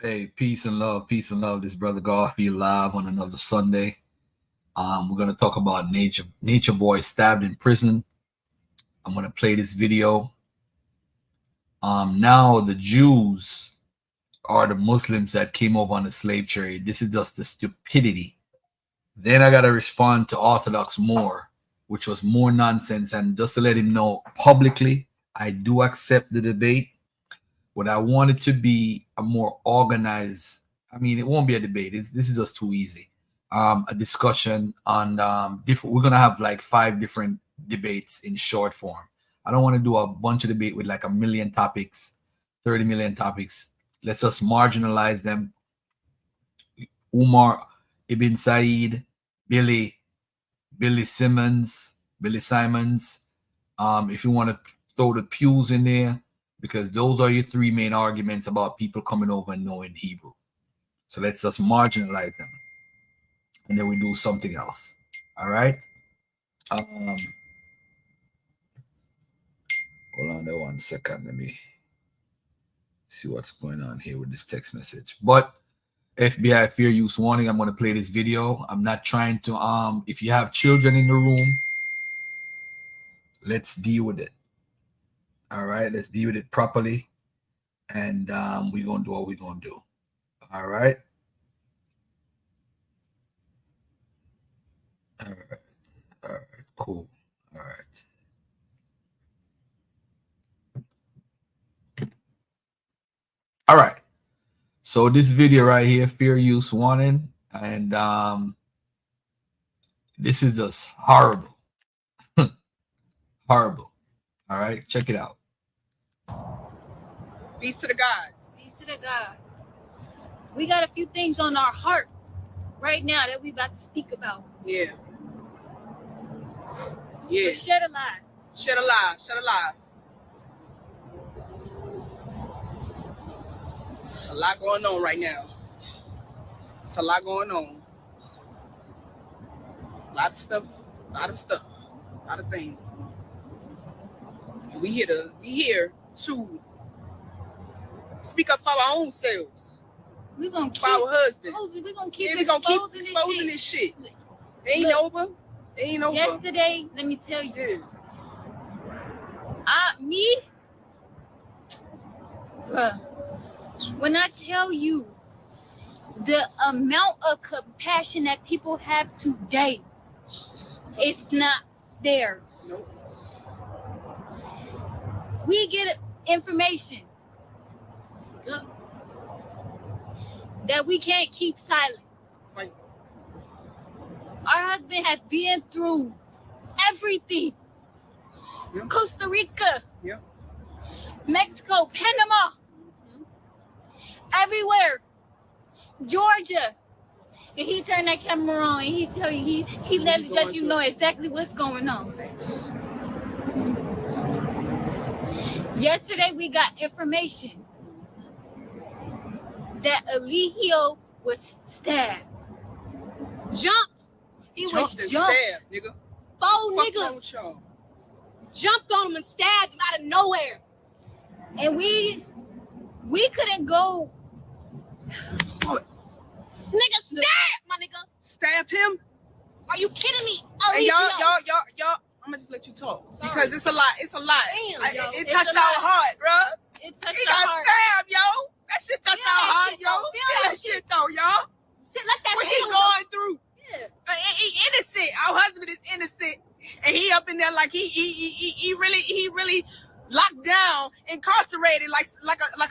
Hey, peace and love, peace and love. This brother Garfield live on another Sunday. We're gonna talk about Nature Boy stabbed in prison. I'm gonna play this video. Now the Jews are the Muslims that came over on the slave trade. This is just the stupidity. Then I gotta respond to Orthodox Moor, which was more nonsense. And just to let him know publicly, I do accept the debate. What I want it to be a more organized. I mean, it won't be a debate. This is just too easy. A discussion on different. We're gonna have like 5 different debates in short form. I don't want to do a bunch of debate with like a million topics, 30 million topics. Let's just marginalize them. Umar Ibn Said, Billy Simons. If you want to throw the pews in there, because those are your 3 main arguments about people coming over and knowing Hebrew. So let's just marginalize them, and then we do something else. All right. Hold on there 1 second. Let me see what's going on here with this text message. But FBI fair use warning. I'm going to play this video. I'm not trying to. If you have children in the room, let's deal with it. All right, let's deal with it properly, and we're gonna do what we're gonna do. All right. All right. Cool. All right. All right. So this video right here, fair use warning, and this is just horrible. Horrible. All right, check it out. Peace to the gods. Peace to the gods. We got a few things on our heart right now that we about to speak about. Yeah. Yeah. So shed a light. Shed a lie. Shed a lie. There's a lot going on right now. It's a lot going on. A lot of stuff. A lot of things. And we here to speak up for our own selves. We're gonna keep for our husband. We're gonna keep exposing this shit. It ain't over. It ain't over. Yesterday, let me tell you. Yeah. When I tell you the amount of compassion that people have today, it's not there. Nope. We get information that we can't keep silent. Right. Our husband has been through everything. Yeah. Costa Rica, Yeah. Mexico, Panama, everywhere, Georgia. And he turned that camera on and he tell you, he let you know exactly what's going on. Thanks. Yesterday we got information that Eligio was stabbed. Jumped. He was and jumped. stabbed, nigga. 4 Fuck niggas wrong with y'all. jumped on him and stabbed him out of nowhere. And we couldn't go. What? Nigga, stab my nigga. Stab him? Are you kidding me? Hey, Eligio. y'all. I'm gonna just let you talk. Sorry. Because it's a lot. It's a lot. Damn, yo. It It's touched a our lot. heart, bro. It touched He our got heart. stabbed, yo. That shit touched Feel our that heart, shit, yo. though. Feel Feel that that shit, though, y'all. Sit like that. What he going through? Yeah. He innocent. Our husband is innocent, and he up in there like he really locked down, incarcerated, like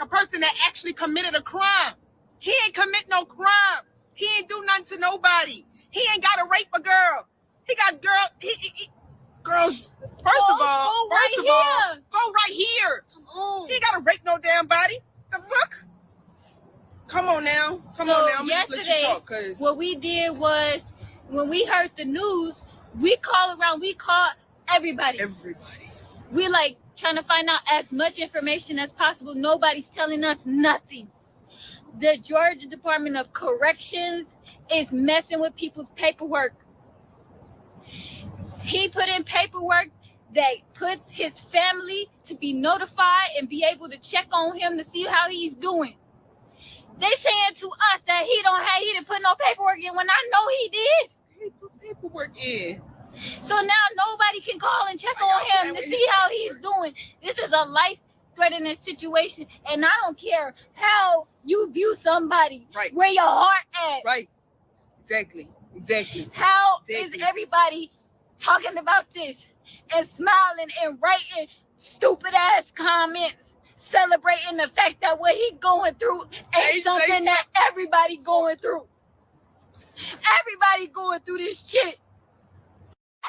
a person that actually committed a crime. He ain't commit no crime. He ain't do nothing to nobody. He ain't got to rape a girl. He got girls. First of all, go right here. Come on. He ain't got to rape no damn body. The fuck? Come on now. Come on now. I'm just let you talk, cause what we did was when we heard the news, we called everybody. We like trying to find out as much information as possible. Nobody's telling us nothing. The Georgia Department of Corrections is messing with people's paperwork. He put in paperwork that puts his family to be notified and be able to check on him to see how he's doing. They saying to us that he didn't put no paperwork in when I know he did. He put paperwork in. So now nobody can call and check on him to see how he's doing. This is a life-threatening situation, and I don't care how you view somebody. Right. Where your heart at. Right. Exactly. How is everybody talking about this and smiling and writing stupid ass comments, celebrating the fact that what he going through ain't something that everybody going through. Everybody going through this shit.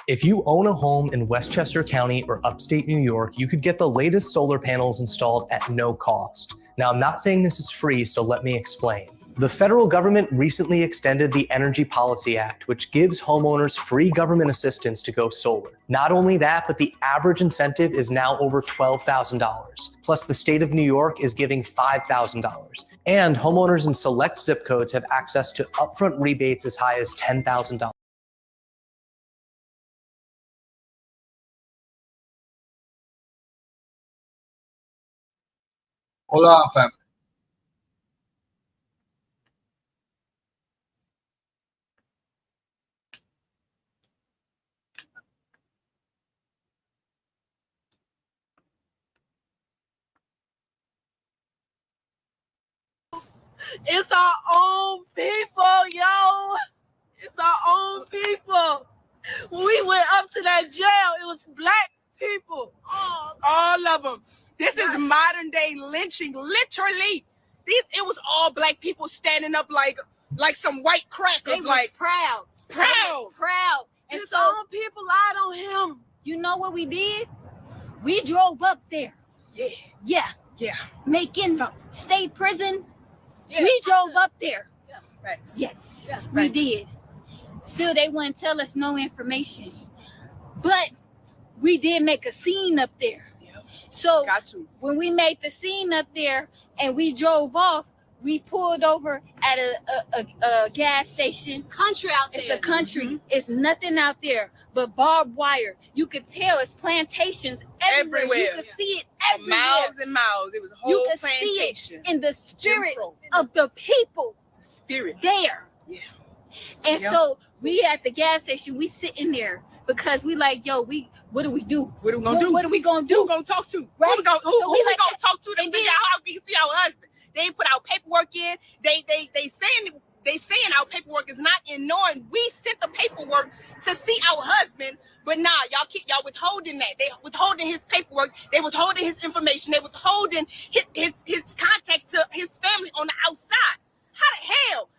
If you own a home in Westchester County or upstate New York, you could get the latest solar panels installed at no cost. Now, I'm not saying this is free, so let me explain. The federal government recently extended the Energy Policy Act, which gives homeowners free government assistance to go solar. Not only that, but the average incentive is now over $12,000. Plus, the state of New York is giving $5,000. And homeowners in select zip codes have access to upfront rebates as high as $10,000. Hold on, fam. It's our own people, yo. It's our own people. When we went up to that jail, it was black people. All of them. This is modern day lynching, literally. It was all black people standing up like some white crackers. They was proud. And His so own people lied on him. you know what we did? We drove up there. Yeah. Making state prison. Yeah. We drove up there. Facts. Yes, Yeah, we facts. did. Still, they wouldn't tell us no information. But we did make a scene up there. Yep. So Got to. when we made the scene up there and we drove off, we pulled over at a gas station. It's country out there. It's a country. Mm-hmm. It's nothing out there but barbed wire. You could tell it's plantations everywhere. You could see it everywhere. Miles and miles. It was a whole You could plantation. see it in the spirit Jim Crow. of the people Spirit. there. Yeah. And Yep. so we at the gas station, we sitting there because we like, yo, what do we do? What are we gonna do? What are we gonna Who do? we gonna talk to? Right. Who we gonna, who So we like gonna talk to and figure then- out how we can see our husband? They ain't put our paperwork in. They saying our paperwork is not in, knowing we sent the paperwork to see our husband, but nah, y'all withholding that. They withholding his paperwork. They withholding his information. They withholding his contact to his family on the outside. How the hell?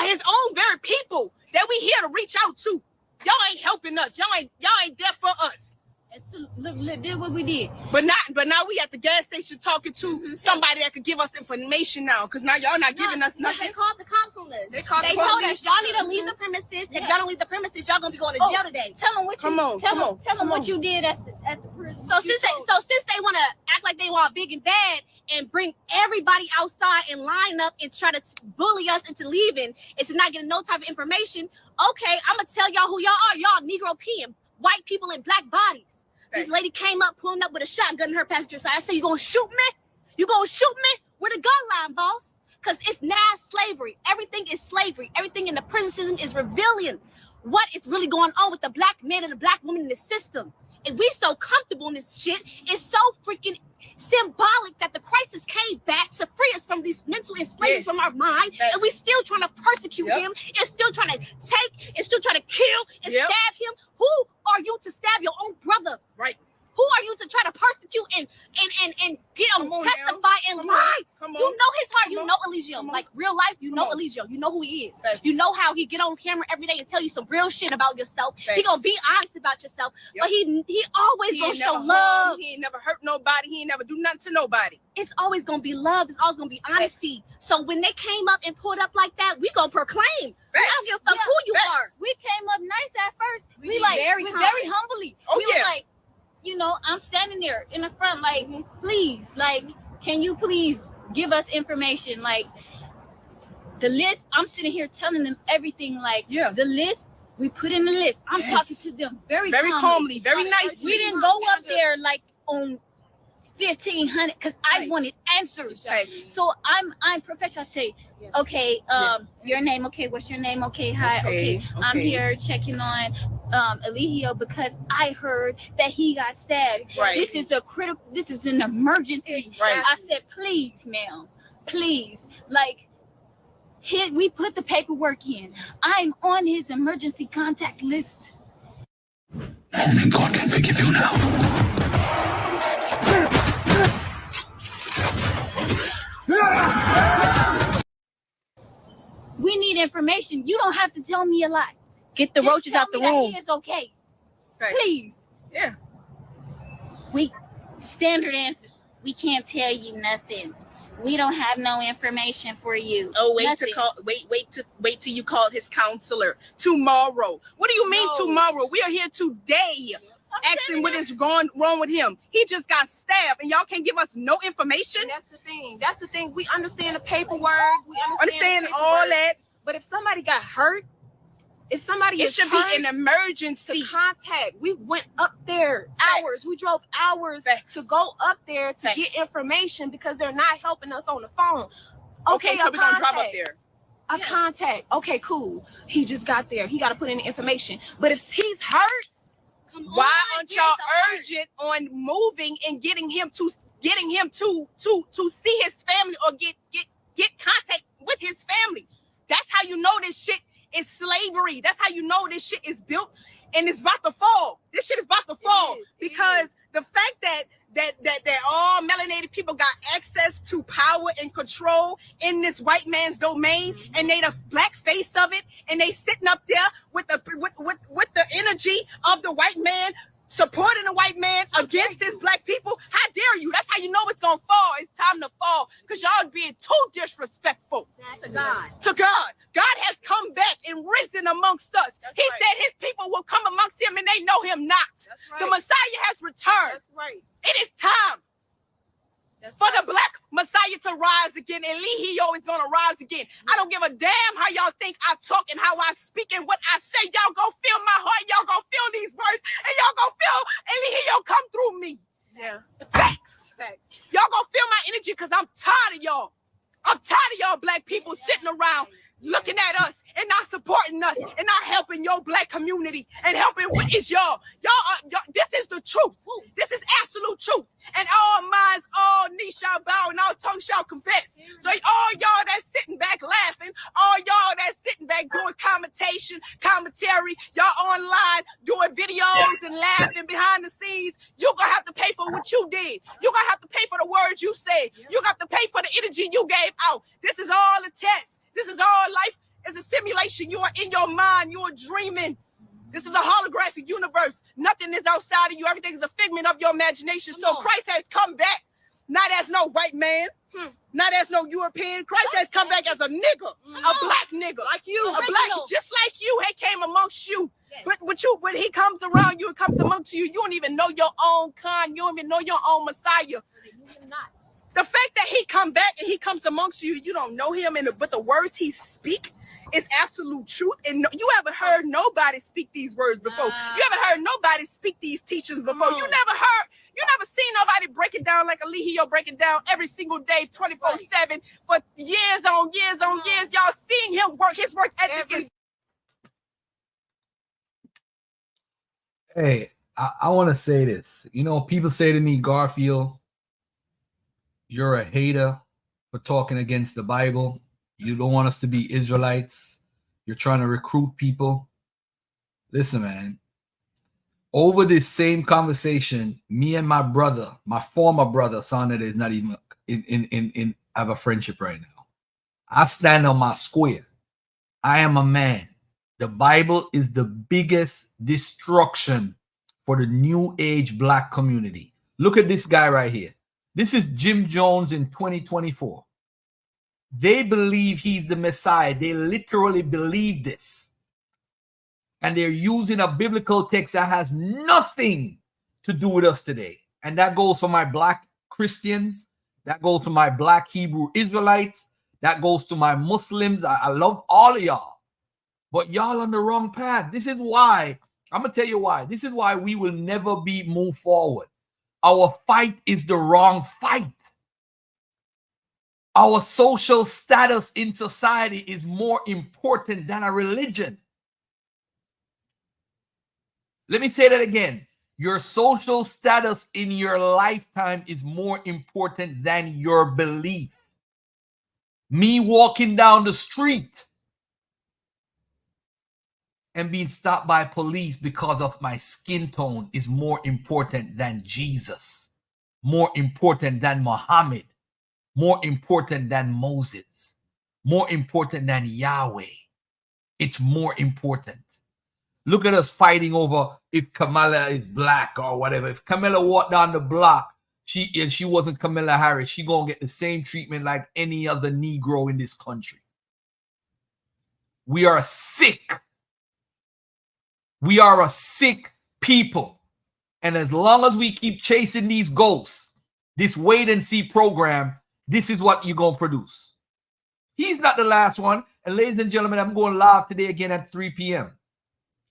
His own very people that we here to reach out to. Y'all ain't helping us. Y'all ain't there for us. And so, look, did what we did. But now we at the gas station talking to somebody that could give us information now, because now y'all not giving us They nothing. called the cops on us. They called the told police. us y'all need to leave the premises. If y'all don't leave the premises, y'all gonna be going to jail today. Tell them what Come you on, tell come them, on, tell them come what on. you did at the prison. So since they want to act like they want big and bad and bring everybody outside and line up and try to bully us into leaving and to not getting no type of information, okay, I'm gonna tell y'all who y'all are. Y'all Negro peeing, white people in black bodies. This lady came up, pulling up with a shotgun in her passenger side. I said, "You gonna shoot me? You gonna shoot me? Where the gun line, boss? Because it's now slavery. Everything is slavery. Everything in the prison system is revealing what is really going on with the black man and the black woman in the system. And we so comfortable in this shit. It's so freaking symbolic that the crisis came back to free us from these mental enslavements from our mind, and we still trying to persecute him, and still trying to take, and still trying to kill and stab him. Who are you to stab your own brother? Right. Who are you to try to persecute and get him Come on testify now. and Come lie? on. You know his heart. Come You on. know Elysium. Like real life, you know on. Elysium. You know who he is. Facts. You know how he get on camera every day and tell you some real shit about yourself. He Facts. gonna be honest about yourself, Yep. but he always He gonna ain't show never love. harmed, he ain't never hurt nobody. He ain't never do nothing to nobody. It's always gonna be love. It's always gonna be honesty. So when they came up and pulled up like that, we gonna proclaim. I don't give a fuck who you are. We came up nice at first. We did like very we kind. very humbly. Oh, we was yeah. like, you know, I'm standing there in the front, like, please, like, can you please give us information? Like the list, I'm sitting here telling them everything, like the list, we put in the list. I'm talking to them very calmly, very nicely. We didn't go up there like on 1,500 because I wanted answers. So I'm professional. I say, okay, your name, okay, what's your name? Okay, hi, okay. I'm here checking on Eligio because I heard that he got stabbed. This is this is an emergency. I said, please, ma'am, please, like, we put the paperwork in. I'm on his emergency contact list. Only God can forgive you now. We need information. You don't have to tell me a lot. Get the roaches out the room. He is okay. Please. Yeah. Standard answer. We can't tell you nothing. We don't have no information for you. Oh, wait nothing. to call. Wait till you call his counselor tomorrow. What do you mean tomorrow? We are here today. Asking what is wrong with him. He just got stabbed, and y'all can't give us no information. And that's the thing. That's the thing. We understand the paperwork. We understand all that. But if somebody got hurt, if somebody it should be an emergency. To contact. We went up there hours. We drove hours to go up there to get information because they're not helping us on the phone. Okay, so we're gonna drive up there. A contact. Okay, cool. He just got there. He got to put in the information. But if he's hurt, why aren't y'all urgent on moving and getting him to see his family or get contact with his family? That's how you know this shit is slavery. That's how you know this shit is built and it's about to fall. This shit is about to fall because the fact that all melanated people got access to power and control in this white man's domain, and they the black face of it, and they sitting up there with the energy of the white man, supporting the white man against his black people. How dare you? That's how you know it's gonna fall. It's time to fall because y'all being too disrespectful to God. To God. God has come back and risen amongst us. He said his people will come amongst him and they know him not. The Messiah has returned. It is time for the black Messiah to rise again, and Eligio is gonna rise again. I don't give a damn how y'all think I talk and how I speak and what I say. Y'all gonna feel my heart. Y'all gonna feel these words, and y'all gonna feel Eligio come through me. Facts. Y'all gonna feel my energy because I'm tired of y'all. I'm tired of y'all black people sitting around looking at us and not supporting us and not helping your black community and helping what is y'all. This is the truth. This is absolute truth. And all minds, all knees shall bow and all tongues shall confess. So all y'all that's sitting back laughing, all y'all that's sitting back doing commentary, y'all online doing videos and laughing behind the scenes, you're gonna have to pay for what you did. You're gonna have to pay for the words you said. You're gonna have to pay for the energy you gave out. This is all a test. This is all life. It's a simulation. You are in your mind. You are dreaming. This is a holographic universe. Nothing is outside of you. Everything is a figment of your imagination. So Christ has come back, not as no white man, not as no European. Christ has come back as a nigga, a black nigga, like you, a black, just like you. He came amongst you. But when he comes around you, it comes amongst you. You don't even know your own kind. You don't even know your own Messiah. The fact that he come back and he comes amongst you, you don't know him, but the words he speak is absolute truth. And you haven't heard nobody speak these words before. You haven't heard nobody speak these teachings before. You never seen nobody break it down like Eligio break it down every single day, 24/7 for years on years on years. Y'all seeing him work. His work ethic is. Hey, I want to say this. You know, people say to me, Garfield, you're a hater for talking against the Bible. You don't want us to be Israelites. You're trying to recruit people. Listen, man. Over this same conversation, me and my brother, my former brother, son that is not even in have a friendship right now. I stand on my square. I am a man. The Bible is the biggest destruction for the new age black community. Look at this guy right here. This is Jim Jones in 2024. They believe he's the Messiah. They literally believe this. And they're using a biblical text that has nothing to do with us today. And that goes for my black Christians. That goes for my black Hebrew Israelites. That goes to my Muslims. I love all of y'all. But y'all on the wrong path. This is why. I'm going to tell you why. This is why we will never be moved forward. Our fight is the wrong fight. Our social status in society is more important than a religion. Let me say that again. Your social status in your lifetime is more important than your belief. Me walking down the street and being stopped by police because of my skin tone is more important than Jesus, more important than Muhammad, more important than Moses, more important than Yahweh. It's more important. Look at us fighting over if Kamala is black or whatever. If Kamala walked down the block, she wasn't Kamala Harris, she gonna get the same treatment like any other Negro in this country. We are sick. We are a sick people. And as long as we keep chasing these ghosts, this wait and see program, this is what you're going to produce. He's not the last one. And ladies and gentlemen, I'm going live today again at 3 p.m.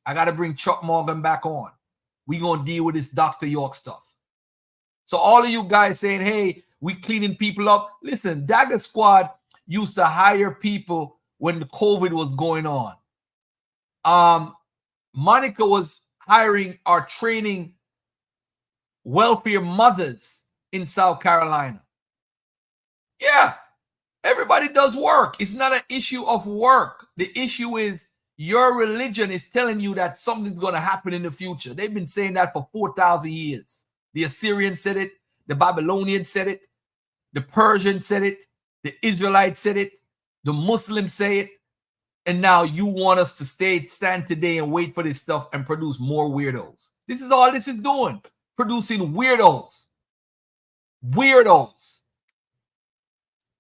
I got to bring Chuck Morgan back on. We're going to deal with this Dr. York stuff. So all of you guys saying, hey, we cleaning people up. Listen, Dagger Squad used to hire people when the COVID was going on. Monica was hiring or training welfare mothers in South Carolina. Yeah, everybody does work. It's not an issue of work. The issue is your religion is telling you that something's going to happen in the future. They've been saying that for 4,000 years. The Assyrians said it. The Babylonians said it. The Persians said it. The Israelites said it. The Muslims say it. And now you want us to stand today and wait for this stuff and produce more weirdos. This is all this is doing. Producing weirdos. Weirdos.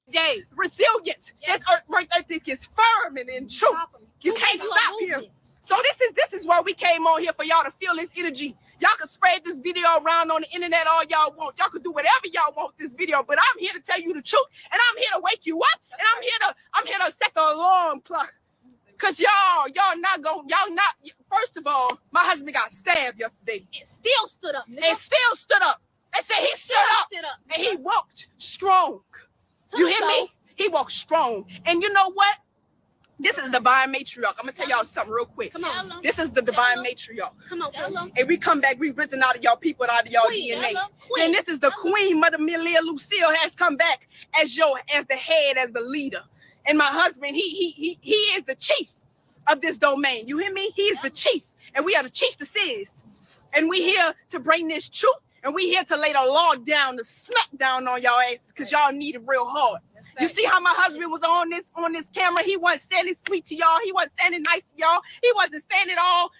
Yay, resilient. Yes. That earth right there is firm and in truth. You can't stop here. So this is why we came on here, for y'all to feel this energy. Y'all can spread this video around on the internet all y'all want. Y'all can do whatever y'all want with this video, but I'm here to tell you the truth, and I'm here to wake you up, and I'm here to set the alarm clock. Cause y'all not. First of all, my husband got stabbed yesterday. It still stood up. And still stood up. They said he stood up. And he walked strong. You hear me? He walked strong. And you know what? This is the divine matriarch. I'm gonna tell y'all something real quick. Come on. This is the divine matriarch. Come on. And we come back, we risen out of y'all people, out of y'all DNA. And this is the queen, Mother Melia Lucille, has come back as the head, as the leader. And my husband, he is the chief of this domain. You hear me? He is the chief. And we are the chiefesses. And we here to bring this truth. And we here to lay the law down, to smack down on y'all asses, because y'all need it real hard. You see how my husband was on this camera? He wasn't standing sweet to y'all. He wasn't standing nice to y'all. He wasn't standing all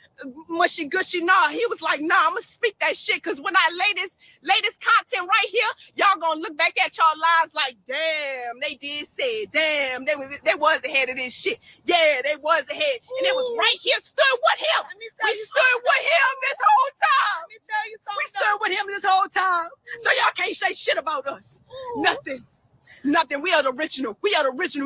mushy gushy. Nah, he was like, nah, I'm gonna speak that shit, because when I lay this content right here, y'all gonna look back at y'all lives like, damn, they did say it. Damn, they was ahead of this shit. Yeah, they was ahead. And it was right here, stood with him. We stood with him this whole time. Let me tell you something. We stood with him this whole time. So y'all can't say shit about us. Nothing. We are the original.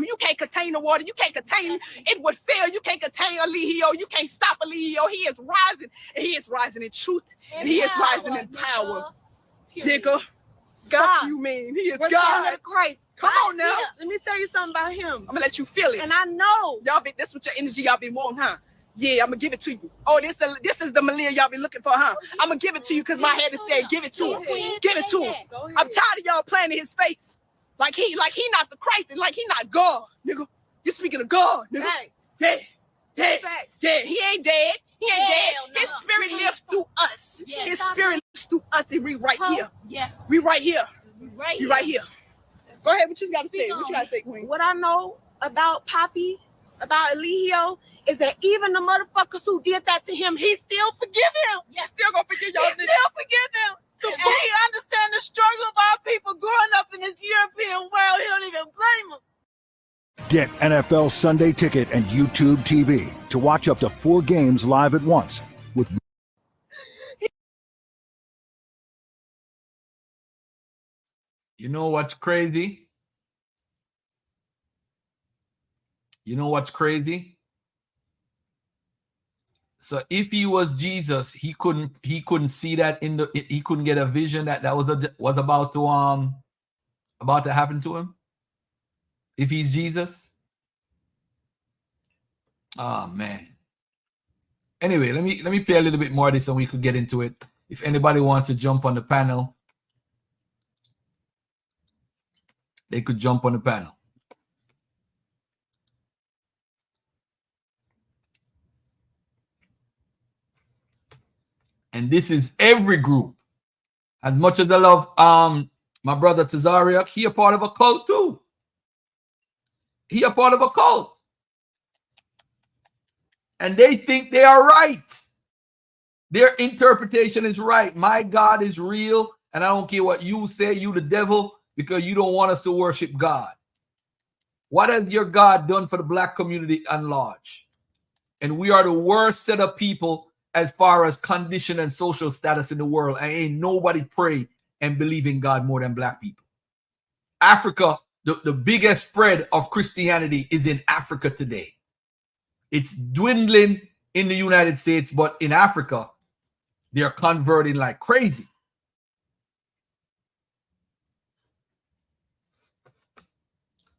You can't contain the water. You can't contain it. Would fail. You can't contain Alihio. You can't stop Alihio. He is rising. And he is rising in truth. And he is rising in power. Nigga. God. Fuck you mean? He is God. Christ. Come on now. Let me tell you something about him. I'm gonna let you feel it. And I know. This with your energy y'all been wanting, huh? Yeah, I'm gonna give it to you. Oh, this is the Malia y'all been looking for, huh? I'm gonna give it to you because my head is saying, give it to him. Give it to him. I'm tired of y'all playing in his face. Like he not the Christ, and like he not God, nigga. You speaking of God, nigga. Yeah. He ain't dead. He ain't dead. His spirit lives through us. His spirit lives through us, and we right here. Yeah. We right here. We right here. Go ahead. What you got to say? What you got to say, Queen? What I know about Poppy, about Eligio, is that even the motherfuckers who did that to him, he still forgive him. Yeah, still gonna forgive y'all. He still forgive him. And he understand the struggle of our people growing up in this European world. He don't even blame them. Get NFL Sunday Ticket and YouTube TV to watch up to 4 games live at once with. You know what's crazy? So if he was Jesus, he couldn't see that he couldn't get a vision that was about to happen to him. If he's Jesus. Oh man. Anyway, let me play a little bit more of this and we could get into it. If anybody wants to jump on the panel, they could jump on the panel. And this is every group. As much as I love my brother Tazariak, he a part of a cult too. He a part of a cult. And they think they are right. Their interpretation is right. My God is real, and I don't care what you say, you the devil, because you don't want us to worship God. What has your God done for the black community at large? And we are the worst set of people as far as condition and social status in the world. And ain't nobody pray and believe in God more than black people. Africa, the biggest spread of Christianity is in Africa today. It's dwindling in the United States, but in Africa, they're converting like crazy.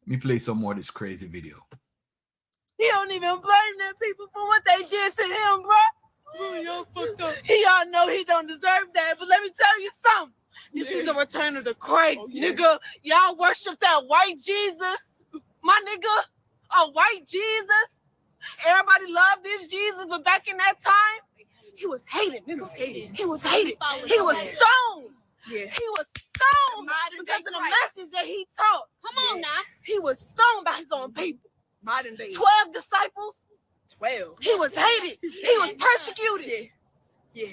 Let me play some more of this crazy video. He don't even blame them people for what they did to him, bro. Y'all fucked up. Y'all know he don't deserve that, but let me tell you something. This is the return of the Christ, nigga. Y'all worship that white Jesus, my nigga. A white Jesus. Everybody loved this Jesus, but back in that time, he was hated. Niggas hated. He was hated. He was stoned. Yeah. He was stoned because of the message that he taught. Come on now. He was stoned by his own people. Modern day. 12 disciples. 12. He was hated. He was persecuted. Yeah.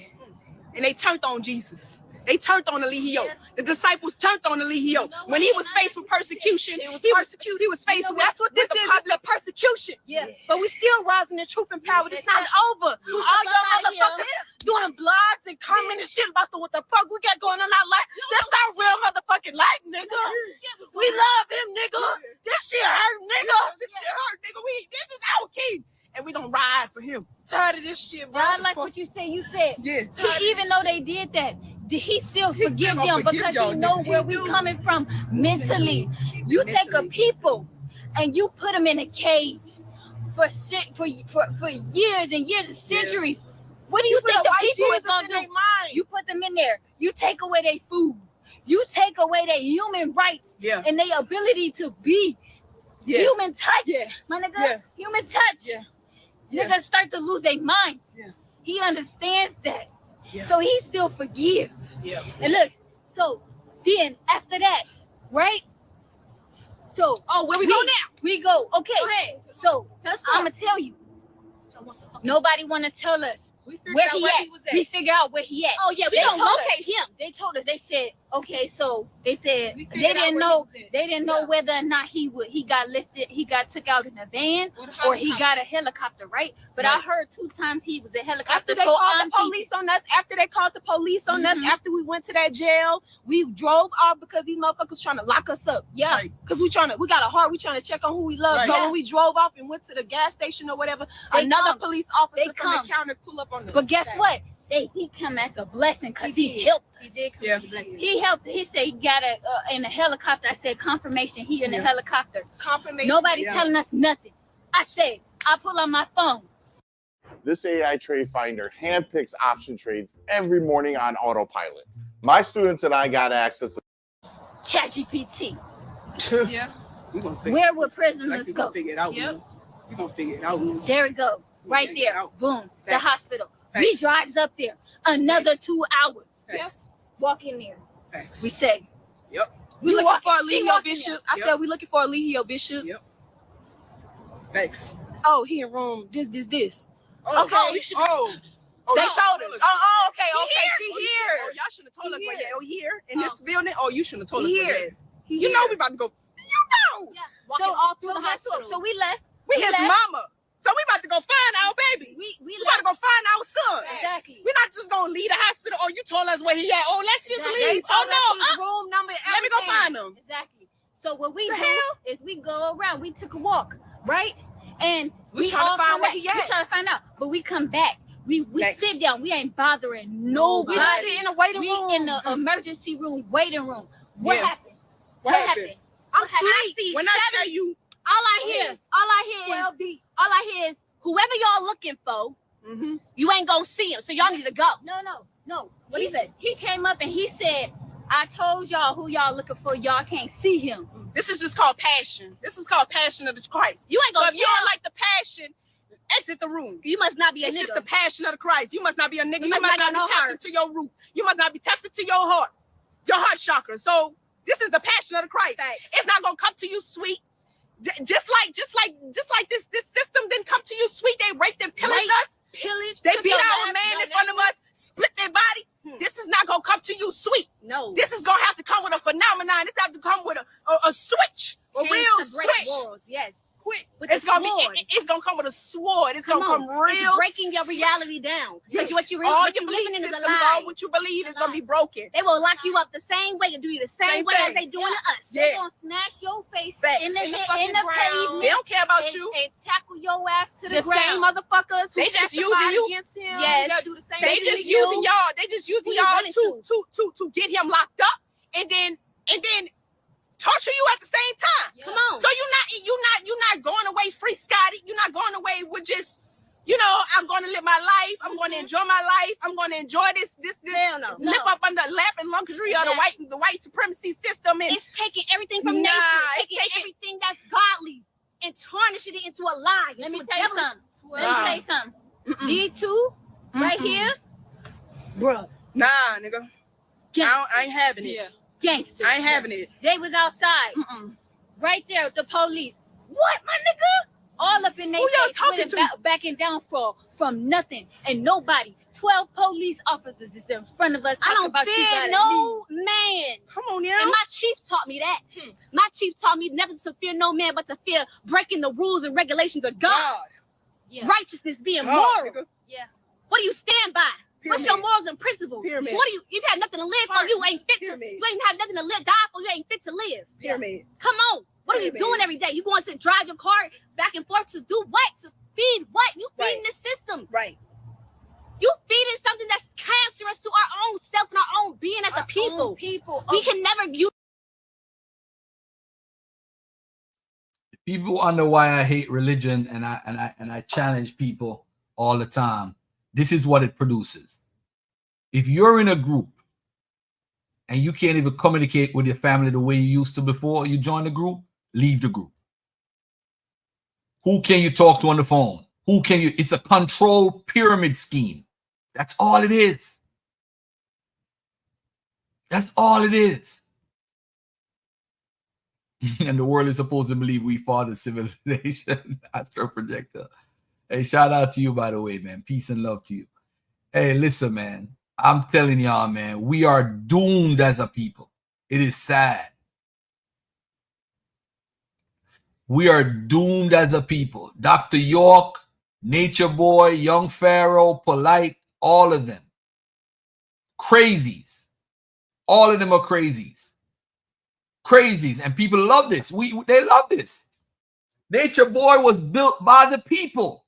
And they turned on Jesus. They turned on Eligio. The disciples turned on Eligio. When he was faced with persecution, he was persecuted. He was faced with that's what this is the persecution. Yeah. But we still rising in truth and power. It's not over. All y'all motherfuckers doing blogs and commenting shit about what the fuck we got going on in our life. That's our real motherfucking life, nigga. We love him, nigga. This shit hurt, nigga. This shit hurt, nigga. This is our king. And we gonna ride for him. Tired of this shit, bro. I like what you said. You said, even though they did that, he still forgive them because he know where we coming from mentally. You take a people and you put them in a cage for years and years and centuries. What do you think the people is gonna do? You put them in there. You take away their food. You take away their human rights and their ability to be human touch. My nigga, human touch. Niggas start to lose their minds. He understands that. So he still forgive. And look, so then after that, right? So where we go now? We go, okay. So I'm gonna tell you. Nobody wanna tell us where he at. We figure out where he at. Oh yeah, we don't locate him. They told us, they said, okay, so they said they didn't know whether or not he got lifted, he got took out in a van or he got a helicopter, right? But I heard 2 times he was a helicopter. After they called the police on us, after we went to that jail, we drove off because these motherfuckers trying to lock us up. Yeah. Because we got a heart, we trying to check on who we love. So when we drove off and went to the gas station or whatever, another police officer from the counter pull up on us. But guess what? He come as a blessing because he helped us. He did come as a blessing. He helped. He said he got in a helicopter. I said confirmation. He in a helicopter. Confirmation. Nobody telling us nothing. I said I pull on my phone. This AI trade finder handpicks option trades every morning on autopilot. My students and I got access to ChatGPT. Yeah. Where would prisoners go? Figure it out. Yep. We're gonna figure it out. There we go. Right there. Boom. The hospital. We drives up there. Another 2 hours. Yes. Walk in there. We say. Yep. We looking for Eligio Bishop. I said we looking for Eligio Bishop. Yep. Thanks. Oh, he in room. This. Oh, okay. They told us. Oh, okay. He here. Oh, y'all should have told us where he here in this building. Oh, you shouldn't have told us here. where you know we about to go. You know. Yeah. Walking all through the hospital. So we left. We his mama. So we about to go find our baby. We about to go find our son. Exactly. We're not just gonna leave the hospital. Oh, you told us where he at. Oh, let's just leave. Oh no. Room number. Let me go find him. Exactly. So what we do is we go around. We took a walk, right? And we trying to find where he at. We trying to find out. But we come back. We sit down. We ain't bothering nobody. We sit in the waiting room. We in the emergency room, waiting room. What Yeah. happened? What happened? I'm sleep. When I tell you, all I hear is whoever y'all looking for, you ain't gonna see him, so y'all need to go. No. What he said? He came up and he said, I told y'all who y'all looking for. Y'all can't see him. this is just called passion. This is called passion of the Christ. You ain't So gonna if you don't like the passion, exit the room. You must not be a It's nigga. just the passion of the Christ. You must not be a nigga. You must must not not got be no tapped heart. into your root. You must not be tapped into your heart chakra. So this is the passion of the Christ. Facts. It's not gonna come to you sweet. Just like this system didn't come to you sweet. They raped and pillaged us. They took beat your our life, man your in front of name. us, split their body. This is not gonna come to you sweet. No. This is gonna have to come with a phenomenon. This have to come with a switch, a Came real to break switch. walls, yes. Quick. With It's the gonna sword. be. It's gonna come with a sword. It's Come gonna on. come real. It's breaking your reality down. Because what you all what your you belief living in is a systems, lie. all what you believe is gonna be broken. They will lock you up the same way and do you the same way as thing. they doing to us. They gonna smash your face Facts. in the fucking ground. pavement. They don't care about and, you. and tackle your ass to the The ground. same motherfuckers who They just testified using you. against him. Yes. They'll do the same They thing just to you. using y'all. They just using Who you y'all running to get him locked up and then torture you at the same time. Yeah. Come on. So you're not going away free, Scotty. You're not going away with just, I'm going to live my life. I'm going to enjoy my life. I'm going to enjoy this Hell no. lip up under lap and luxury of the white supremacy system. And It's taking everything from Nah, nature, it's taking taking- everything that's godly and tarnishing it into a lie. Let me into a tell you devilish- something. Let me tell you something. These two right here, Bruh. nah, nigga. I ain't having it. gangsters. I ain't having it. They was outside, right there with the police. What, my nigga? All up in their Who y'all face, talking with to? it backing down from nothing and nobody. 12 police officers is in front of us I talking don't about you fear gotta no man. Come on now. And my chief taught me that. My chief taught me never to fear no man, but to fear breaking the rules and regulations of God. Yeah. Righteousness being God, moral. nigga. Yeah. What do you stand by? What's Pyramid. your morals and principles? Pyramid. What do you have nothing to live for? You ain't fit to. Pyramid. You ain't have nothing to live, die for. You ain't fit to live. Pyramid. Come on. What are you Pyramid. doing every day? You going to drive your car back and forth to do what? To feed what? You feeding Right. the system. Right. You feeding something that's cancerous to our own self and our own being as a people. People. We can never use. People wonder why I hate religion and I challenge people all the time. This is what it produces. If you're in a group and you can't even communicate with your family the way you used to before you join the group, leave the group. Who can you talk to on the phone? It's a control pyramid scheme. That's all it is. That's all it is. And the world is supposed to believe we fought the civilization. Astro projector. Hey, shout out to you, by the way, man. Peace and love to you. Hey, listen, man. I'm telling y'all, man, we are doomed as a people. It is sad. We are doomed as a people. Dr. York, Nature Boy, Young Pharaoh, Polite, all of them. Crazies. All of them are crazies. Crazies. And people love this. They love this. Nature Boy was built by the people.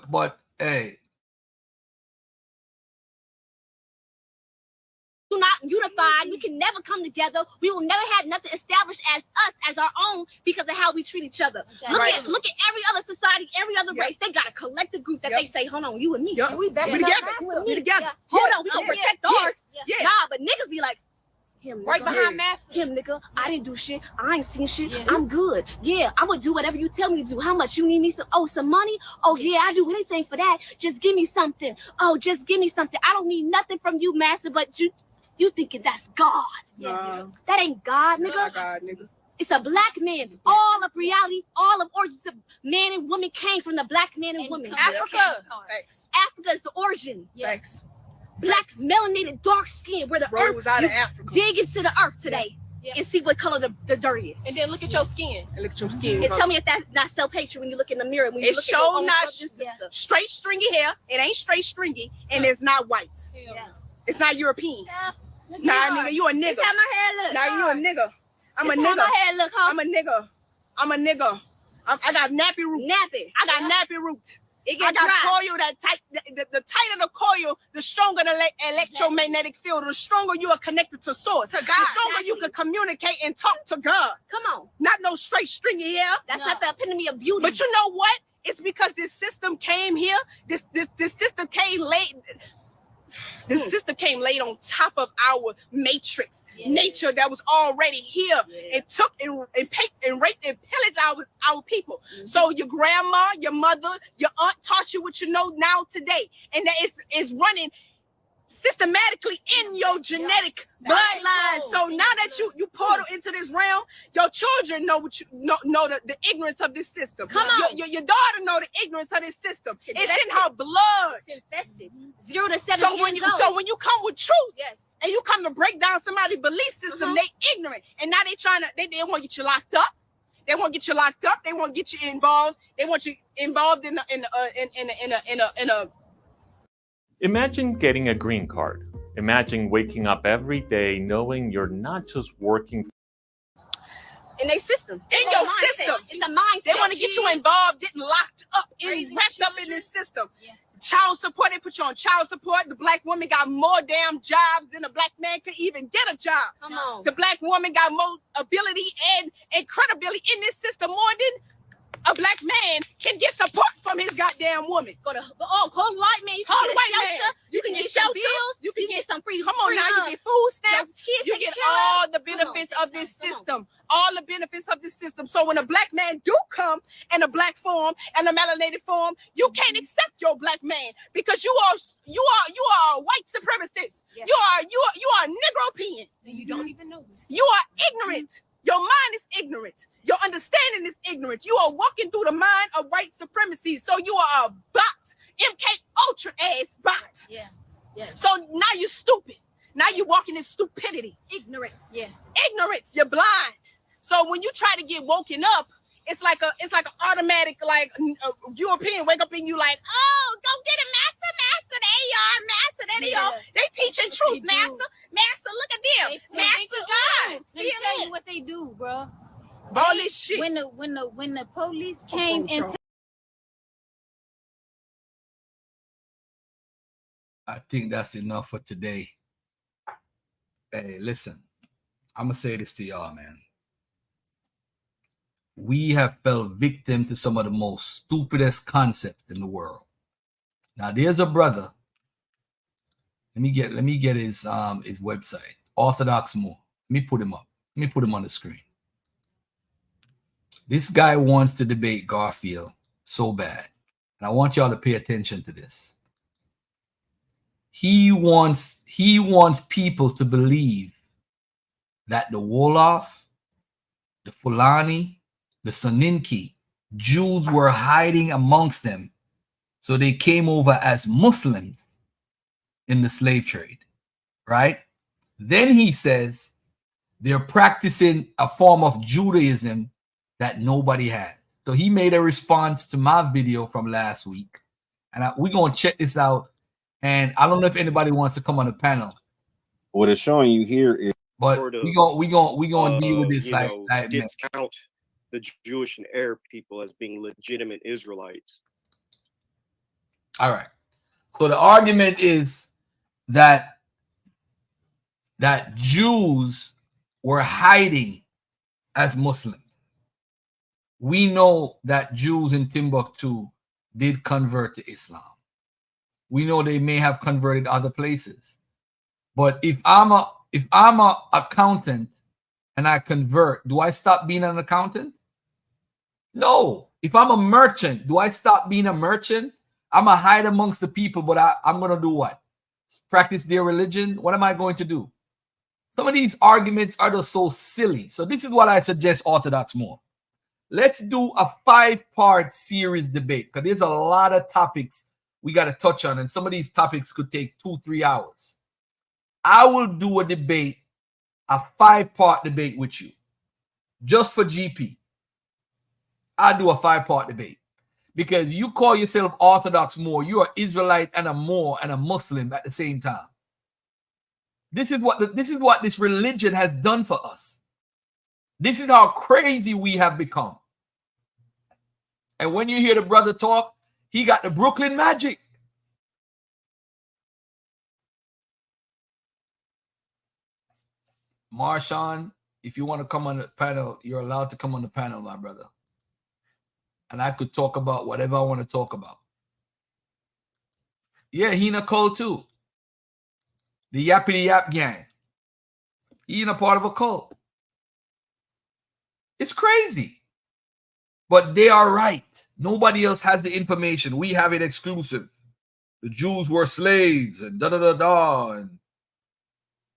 But hey, Do not unified. We can never come together. We will never have nothing established as us, as our own, because of how we treat each other. Look at every other society, every other race. They got a collective group that they say, hold on, you and me. We together. We together. Hold on, we gonna protect ours. Yeah. Nah, but niggas be like, him, Right nigga. behind Master. Him, nigga. I didn't do shit. I ain't seen shit. I'm good. Yeah, I'm gonna do whatever you tell me to do. How much you need me? Some money? Oh yeah, I do anything for that. Just give me something. Oh, just give me something. I don't need nothing from you, Master, but you thinking that's God. That ain't God, nigga. Not God, nigga. It's a black man. All of reality, all of origins of man and woman came from the black man and woman. Africa. Thanks. Africa is the origin. Thanks. Black, melanated, dark skin, where the Bro earth was out you of Africa. dig into the earth today and see what color the dirt is. And then look at your skin. And look at your skin. And tell me if that's not self-hatred when you look in the mirror. When you It's look at your so own not brothers and sisters. straight stringy hair. It ain't straight stringy. And it's not white. It's not European. Nah, nigga, you a nigga. That's how my hair look. Nah, you a nigga. I'm a That's how nigga. my hair look, huh? I'm a nigga. I'm a nigga. I got nappy roots. Nappy. I got nappy roots. It I gets got dry. coil that tight. The tighter the coil, the stronger the electromagnetic field. The stronger you are connected to source. To God. The stronger you can communicate and talk to God. Come on. Not no straight stringy hair. That's not the epitome of beauty. But you know what? It's because this system came here. This system came late. The system came late on top of our matrix, nature that was already here. It took and raped and pillaged our people. So your grandma, your mother, your aunt taught you what you know now today, and that it's running systematically in your genetic bloodline. So now that you portal into this realm, your children know what you know the ignorance of this system. Come on. Your daughter know the ignorance of this system. It's in her blood. It's infested. 0 to 7 So years old. when you come with truth, Yes. and you come to break down somebody's belief system, they ignorant, and now they want to get you locked up. They want to get you locked up. They want to get you involved. They want you involved in a. Imagine getting a green card. Imagine waking up every day knowing you're not just working In their system. In your system. It's a mindset. They want to get you involved, getting locked up, wrapped up in this system. Child support, they put you on child support. The black woman got more damn jobs than a black man could even get a job. Come on. The black woman got more ability and credibility in this system more than a black man can get support from his goddamn woman. Go to cold white man. You can Cold get white a shelter. man. You can get some bills. You can get some free. Come on now, you get food stamps. Kids You get all the benefits of this system. All the benefits of this system. So when a black man do come in a black form and a melanated form, you can't accept your black man because you are a white supremacist. Yeah. You are Negropean. And you don't even know. You are ignorant. Your mind is ignorant. Your understanding is ignorant. You are walking through the mind of white supremacy. So you are a bot, MK Ultra ass bot. Yeah. Yeah. So now you're stupid. Now you're walking in stupidity. Ignorance. Yeah. Ignorance. You're blind. So when you try to get woken up, it's like an automatic European wake up and you like, oh, go get a master, they are. They teaching truth, master, look at them. Master God. Let me tell you what they do, bro. All this shit. When the police came into I think that's enough for today. Hey, listen, I'm gonna say this to y'all, man. We have fell victim to some of the most stupidest concepts in the world. Now, there's a brother. Let me get his website, Orthodox Moor. Let me put him up. Let me put him on the screen. This guy wants to debate Garfield so bad, and I want y'all to pay attention to this. He wants people to believe that the Wolof, the Fulani, the Soninke, Jews were hiding amongst them. So they came over as Muslims in the slave trade, right? Then he says they're practicing a form of Judaism that nobody has. So he made a response to my video from last week. And we're going to check this out. And I don't know if anybody wants to come on the panel. What it's showing you here is, but we gonna deal with this like discount the Jewish and Arab people as being legitimate Israelites. All right. So the argument is that Jews were hiding as Muslims. We know that Jews in Timbuktu did convert to Islam. We know they may have converted other places. But if I'm a accountant and I convert, do I stop being an accountant? No. If I'm a merchant, do I stop being a merchant? I'm going to hide amongst the people, but I'm going to do what? Practice their religion? What am I going to do? Some of these arguments are just so silly. So this is what I suggest Orthodox Moor. Let's do a 5-part series debate because there's a lot of topics we got to touch on, and some of these topics could take 2-3 hours. I will do a debate, a 5-part debate with you, just for GP. I'll do a 5-part debate because you call yourself Orthodox Moor. You are Israelite and a Moor and a Muslim at the same time. This is what this religion has done for us. This is how crazy we have become. And when you hear the brother talk, he got the Brooklyn magic. Marshawn, if you want to come on the panel, you're allowed to come on the panel, my brother. And I could talk about whatever I want to talk about. Yeah, he in a cult too. The Yappity Yap gang. He in a part of a cult. It's crazy. But they are right. Nobody else has the information. We have it exclusive. The Jews were slaves and da da da da. And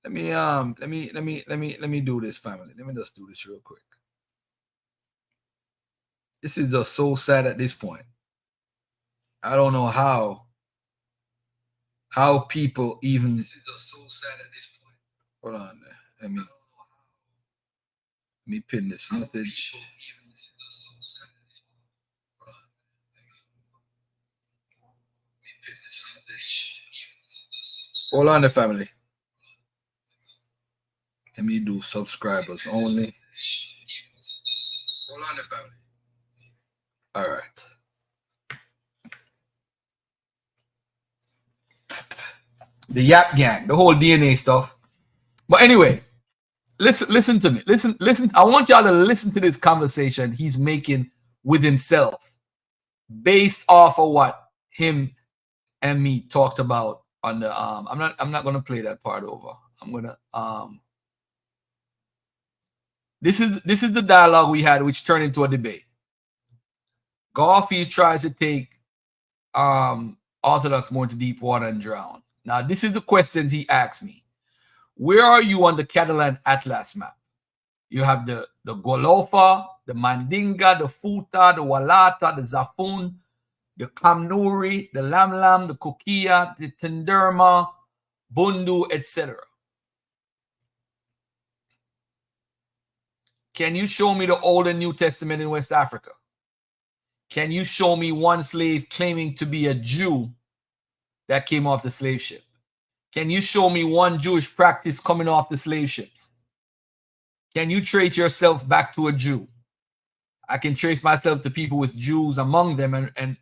let me do this, family. Let me just do this real quick. This is just so sad at this point. I don't know how people even. This is just so sad at this point. Hold on, let me pin this message. Hold on, the family. Let me do subscribers only. Hold on, the family. All right. The Yap Gang, the whole DNA stuff. But anyway, listen to me. Listen. I want y'all to listen to this conversation he's making with himself, based off of what him and me talked about on the I'm not gonna play that part over. I'm gonna this is the dialogue we had, which turned into a debate. Garfield tries to take Orthodox more into deep water and drown. Now, this is the questions he asked me. Where are you on the Catalan Atlas map? You have the Golofa, the Mandinga, the Futa, the Walata, the Zafun, the Kamnuri, the Lamlam, the Kukia, the Tenderma, Bundu, etc. Can you show me the Old and New Testament in West Africa? Can you show me one slave claiming to be a Jew that came off the slave ship? Can you show me one Jewish practice coming off the slave ships? Can you trace yourself back to a Jew? I can trace myself to people with Jews among them and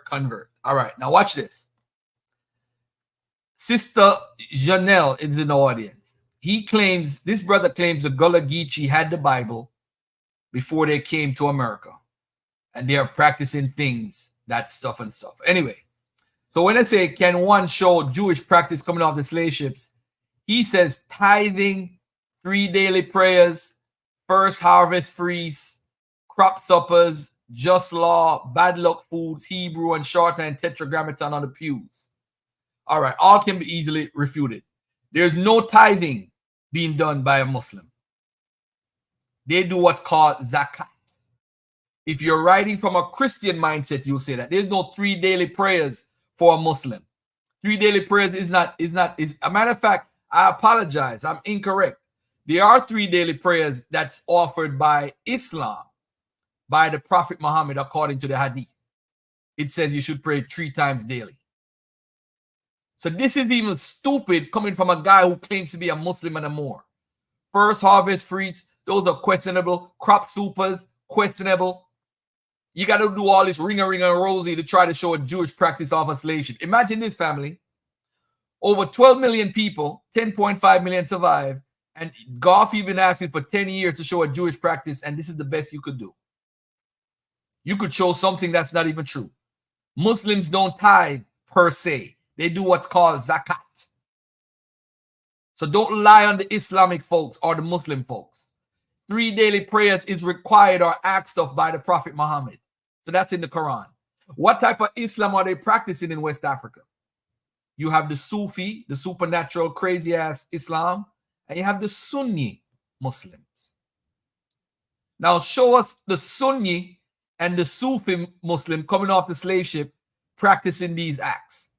convert. All right, now watch this. Sister Janelle is in the audience. This brother claims the Gullah Geechee had the Bible before they came to America. And they are practicing things, that stuff and stuff. Anyway, so when I say, can one show Jewish practice coming off the slave ships? He says tithing, 3 daily prayers, first harvest feasts, crop suppers, just law, bad luck foods, Hebrew and shorthand tetragrammaton on the pews. All right, all can be easily refuted. There's no tithing being done by a Muslim. They do what's called zakat. If you're writing from a Christian mindset, you'll say that. There's no 3 daily prayers for a Muslim. 3 daily prayers is a matter of fact, I apologize. I'm incorrect. There are 3 daily prayers that's offered by Islam, by the Prophet Muhammad, according to the Hadith. It says you should pray 3 times daily. So this is even stupid coming from a guy who claims to be a Muslim and a Moor. First harvest fruits, those are questionable. Crop supers, questionable. You got to do all this ring-a-ring and rosy to try to show a Jewish practice of a slave ship. Imagine this, family. Over 12 million people, 10.5 million survived, and Garfield been asking for 10 years to show a Jewish practice, and this is the best you could do. You could show something that's not even true. Muslims don't tithe per se. They do what's called zakat. So don't lie on the Islamic folks or the Muslim folks. 3 daily prayers is required or asked of by the Prophet Muhammad. So that's in the Quran. What type of Islam are they practicing in West Africa? You have the Sufi, the supernatural, crazy-ass Islam, and you have the Sunni Muslims. Now show us the Sunni and the Sufi Muslim coming off the slave ship practicing these acts.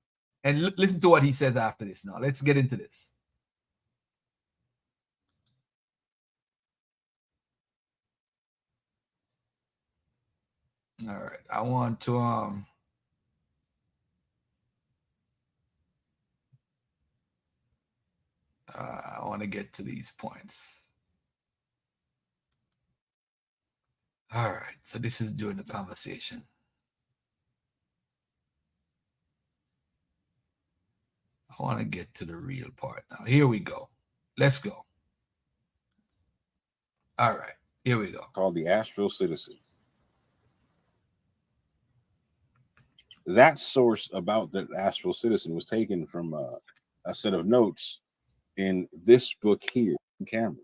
And listen to what he says after this. Now, let's get into this. All right, I want to get to these points. All right, so this is during the conversation. I want to get to the real part now. Here we go. Let's go. All right, here we go. Called the Asheville Citizen. That source about the Asheville Citizen was taken from a set of notes in this book here, camera,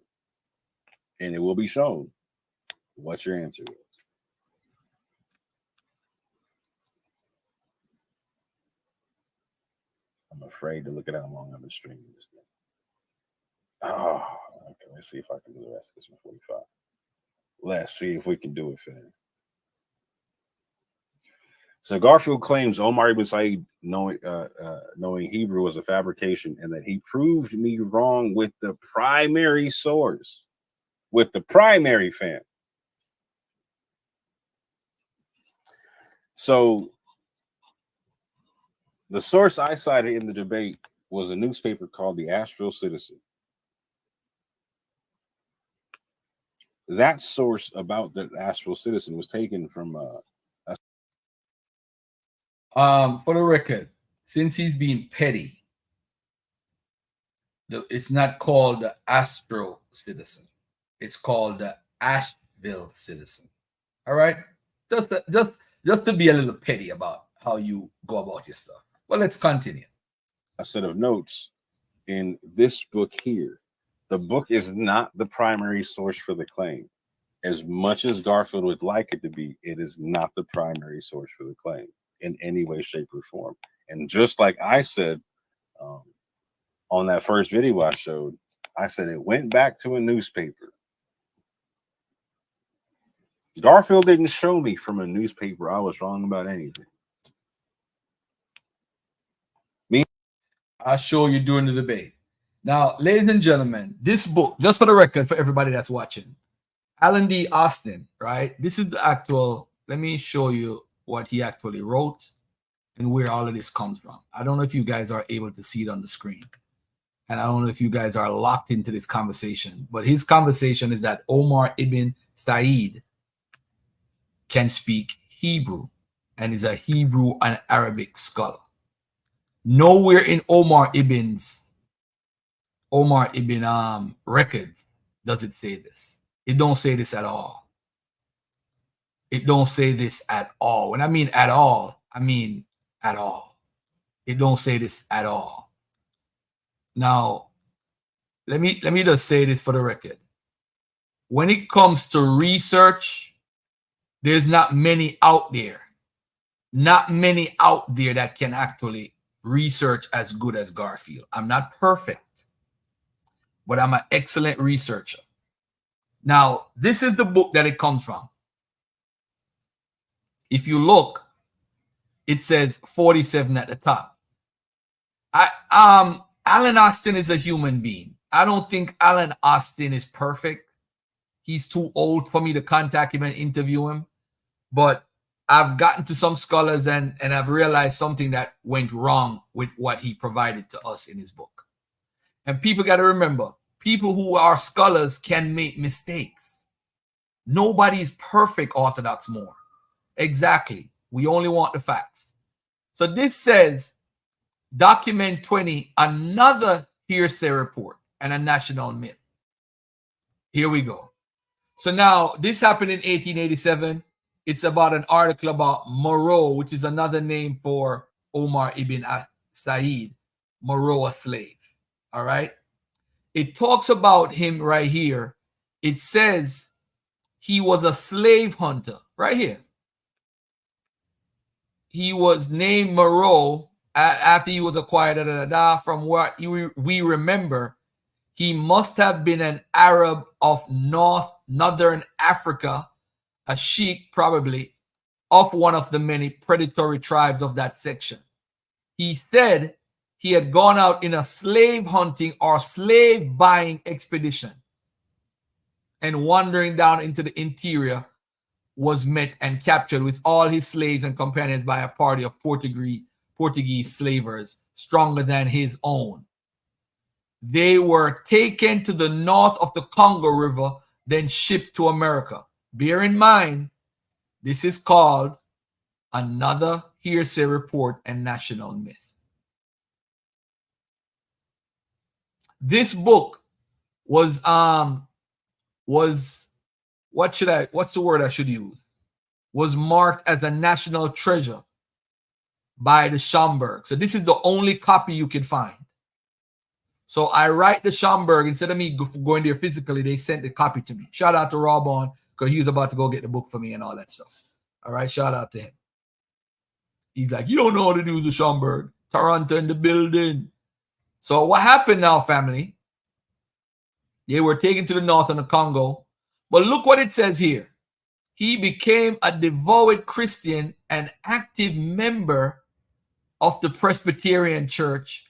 and it will be shown what your answer is. I'm afraid to look at how long I've been streaming this thing. Oh, okay. Let's see if I can do the rest of this in 45. Let's see if we can do it, fam. So Garfield claims Omar ibn Said knowing Hebrew was a fabrication, and that he proved me wrong with the primary source, with the primary fan. So the source I cited in the debate was a newspaper called the Asheville Citizen. That source about the Asheville Citizen was taken from for the record, since he's being petty, it's not called the Astro Citizen. It's called the Asheville Citizen. All right, just to be a little petty about how you go about your stuff. Well, let's continue. A set of notes in this book here. The book is not the primary source for the claim. As much as Garfield would like it to be, it is not the primary source for the claim in any way, shape, or form. And just like I said on that first video I showed, I said it went back to a newspaper. Garfield didn't show me from a newspaper I was wrong about anything. I'll show you during the debate. Now, ladies and gentlemen, this book, just for the record, for everybody that's watching, Alan D. Austin, right? This is the actual, let me show you what he actually wrote and where all of this comes from. I don't know if you guys are able to see it on the screen. And I don't know if you guys are locked into this conversation, but his conversation is that Omar ibn Said can speak Hebrew and is a Hebrew and Arabic scholar. Nowhere in Omar ibn record does it say this. It don't say this at all. It don't say this at all. When I mean at all, I mean at all. It don't say this at all. Now, let me just say this for the record. When it comes to research, there's not many out there. Not many out there that can actually research as good as Garfield. I'm not perfect, but I'm an excellent researcher. Now, this is the book that it comes from. If you look, it says 47 at the top. Alan Austin is a human being. I don't think Alan Austin is perfect. He's too old for me to contact him and interview him. But I've gotten to some scholars and I've realized something that went wrong with what he provided to us in his book. And people got to remember, people who are scholars can make mistakes. Nobody is perfect, Orthodox Moor. Exactly. We only want the facts. So this says, document 20, another hearsay report and a national myth. Here we go. So now this happened in 1887. It's about an article about Moor, which is another name for Omar ibn Said, Moor, a slave. All right. It talks about him right here. It says he was a slave hunter right here. He was named Moor after he was acquired. From what we remember, he must have been an Arab of northern Africa, a sheik probably, of one of the many predatory tribes of that section. He said he had gone out in a slave hunting or slave buying expedition and wandering down into the interior was met and captured with all his slaves and companions by a party of Portuguese slavers stronger than his own. They were taken to the north of the Congo River, then shipped to America. Bear in mind, this is called Another Hearsay Report and National Myth. This book was what's the word I should use? Was marked as a national treasure by the Schomburg. So this is the only copy you can find. So I write the Schomburg, instead of me going there physically, they sent the copy to me. Shout out to Rob on, because he was about to go get the book for me and all that stuff. All right, shout out to him. He's like, you don't know how to do the Schomburg. Toronto in the building. So what happened now, family? They were taken to the north in the Congo. But look what it says here. He became a devout Christian and active member of the Presbyterian Church,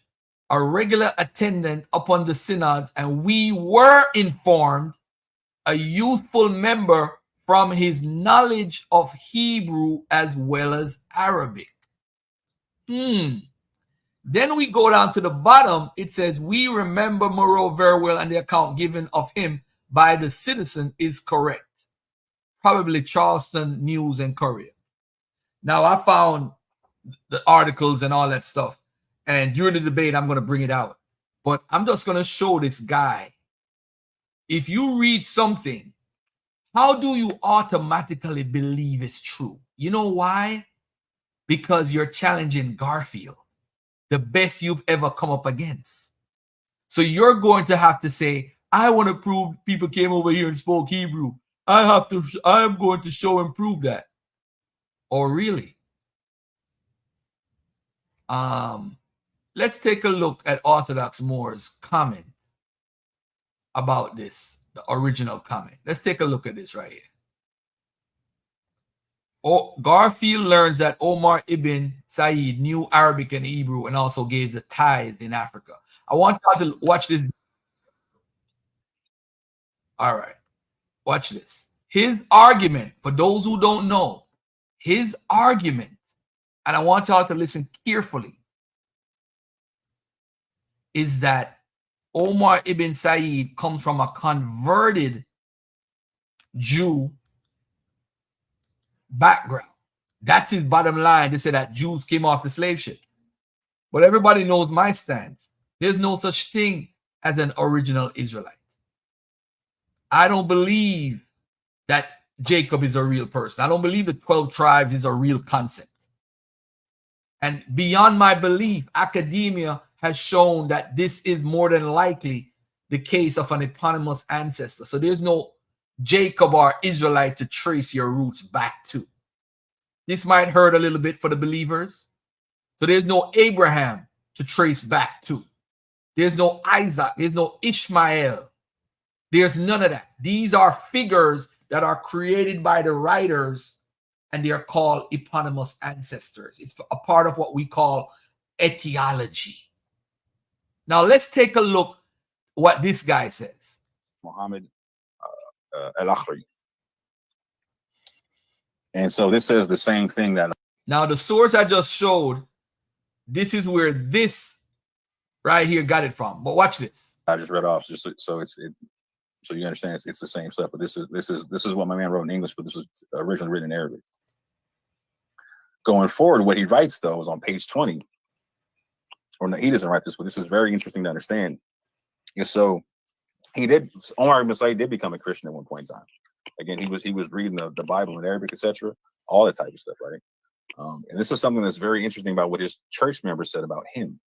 a regular attendant upon the synods, and we were informed a youthful member from his knowledge of Hebrew as well as Arabic. Then we go down to the bottom. It says, we remember Moreau very well, and the account given of him by the citizen is correct. Probably Charleston News and Courier. Now, I found the articles and all that stuff, and during the debate, I'm going to bring it out. But I'm just going to show this guy. If you read something, how do you automatically believe it's true? You know why? Because you're challenging Garfield, the best you've ever come up against. So you're going to have to say, I want to prove people came over here and spoke Hebrew. I am going to show and prove that. Or really? Let's take a look at Orthodox Moor's comment about this, the original comment. Let's take a look at this right here. Garfield learns that Omar ibn Said knew Arabic and Hebrew and also gave the tithe in Africa. I want y'all to watch this. All right. Watch this. His argument, for those who don't know, his argument, and I want y'all to listen carefully, is that Omar ibn Said comes from a converted Jew background. That's his bottom line. They say that Jews came off the slave ship. But everybody knows my stance. There's no such thing as an original Israelite. I don't believe that Jacob is a real person. I don't believe the 12 tribes is a real concept. And beyond my belief, academia has shown that this is more than likely the case of an eponymous ancestor. So there's no Jacob or Israelite to trace your roots back to. This might hurt a little bit for the believers. So there's no Abraham to trace back to. There's no Isaac. There's no Ishmael. There's none of that. These are figures that are created by the writers, and they are called eponymous ancestors. It's a part of what we call etiology. Now let's take a look what this guy says. Muhammad al-Akhri. And so this says the same thing that. Now the source I just showed, this is where this right here got it from. But watch this. I just read off just so so you understand it's the same stuff. But this is what my man wrote in English, but this was originally written in Arabic. Going forward, what he writes though is on page 20. Or no, he doesn't write this, but this is very interesting to understand. And so Omar ibn Said did become a Christian at one point in time. Again, he was reading the Bible in Arabic, etc., all that type of stuff, right? And this is something that's very interesting about what his church members said about him.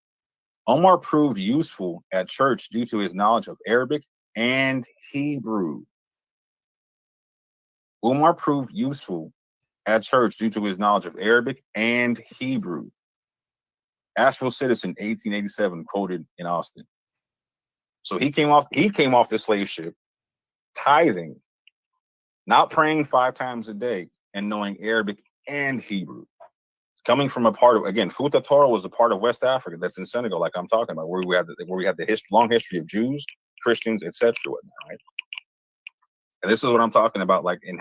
Omar proved useful at church due to his knowledge of Arabic and Hebrew. Omar proved useful at church due to his knowledge of Arabic and Hebrew. Asheville Citizen, 1887, quoted in Austin. So he came off the slave ship, tithing, not praying 5 times a day, and knowing Arabic and Hebrew. Coming from a part of, again, Futa Torah was a part of West Africa that's in Senegal, like I'm talking about, where we have the long history of Jews, Christians, etc. Right? And this is what I'm talking about, like in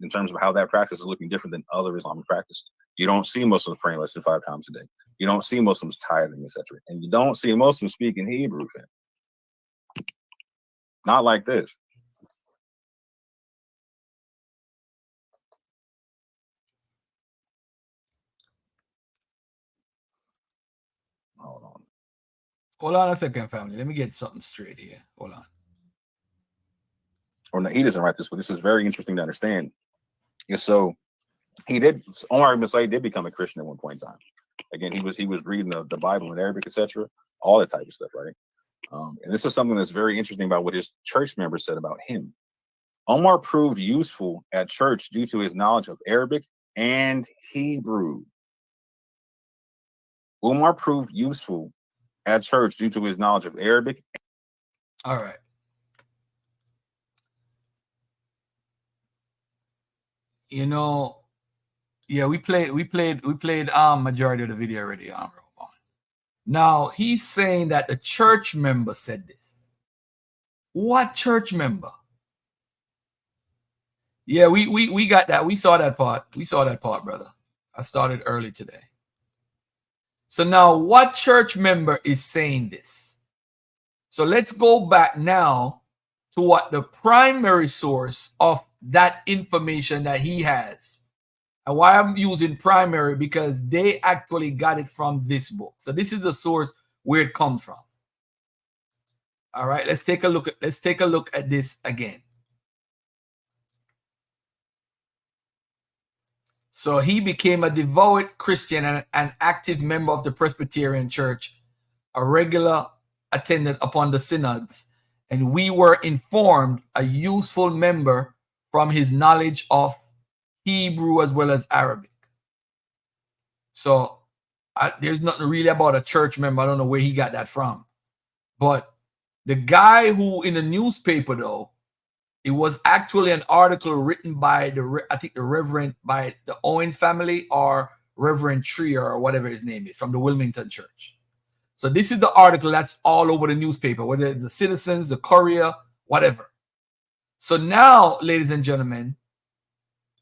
terms of how that practice is looking different than other Islamic practices. You don't see Muslims praying less than 5 times a day. You don't see Muslims tithing, etc. And you don't see Muslims speaking Hebrew, fam. Not like this. Hold on a second, family. Let me get something straight here. Hold on. Or no, he doesn't write this, but this is very interesting to understand. Yeah, so Omar ibn Said did become a Christian at one point in time. Again, he was reading the Bible in Arabic, etc., all that type of stuff, right? And this is something that's very interesting about what his church members said about him. Omar proved useful at church due to his knowledge of Arabic and Hebrew. Omar proved useful at church due to his knowledge of Arabic. All right. You know, yeah, we played majority of the video already. Now he's saying that the church member said this. What church member? Yeah, we got that. We saw that part. We saw that part, brother. I started early today. So now what church member is saying this? So let's go back now to what the primary source of that information that he has. And why I'm using primary, because they actually got it from this book. So this is the source where it comes from. All right, let's take a look at this again. So he became a devout Christian and an active member of the Presbyterian Church, a regular attendant upon the synods, and we were informed a useful member from his knowledge of Hebrew as well as Arabic. So there's nothing really about a church member. I don't know where he got that from. But the guy who in the newspaper, though, it was actually an article written by the Reverend, by the Owens family, or Reverend Trier, or whatever his name is, from the Wilmington Church. So this is the article that's all over the newspaper, whether it's the Citizens, the Courier, whatever. So now, ladies and gentlemen,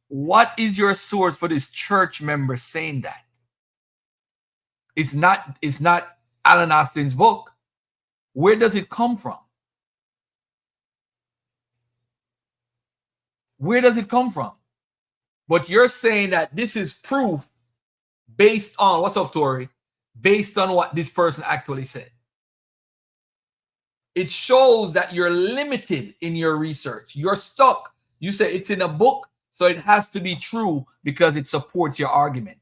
what is your source for this church member saying that? It's not Alan Austin's book. Where does it come from? Where does it come from? But you're saying that this is proof based on, what's up, Tori? Based on what this person actually said. It shows that you're limited in your research. You're stuck. You say it's in a book, so it has to be true because it supports your argument.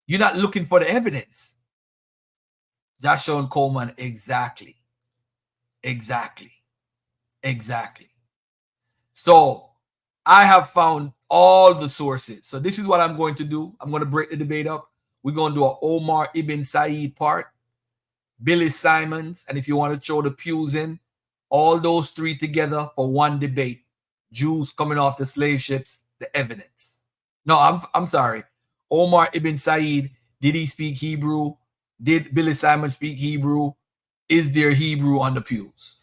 You're not looking for the evidence. Joshua and Coleman, exactly. So I have found all the sources. So this is what I'm going to do. I'm going to break the debate up. We're going to do an Omar ibn Said part, Billy Simons, and if you want to throw the pews in, all those three together for one debate. Jews coming off the slave ships, the evidence. No, I'm sorry. Omar ibn Said, did he speak Hebrew? Did Billy Simon speak Hebrew? Is there Hebrew on the pews?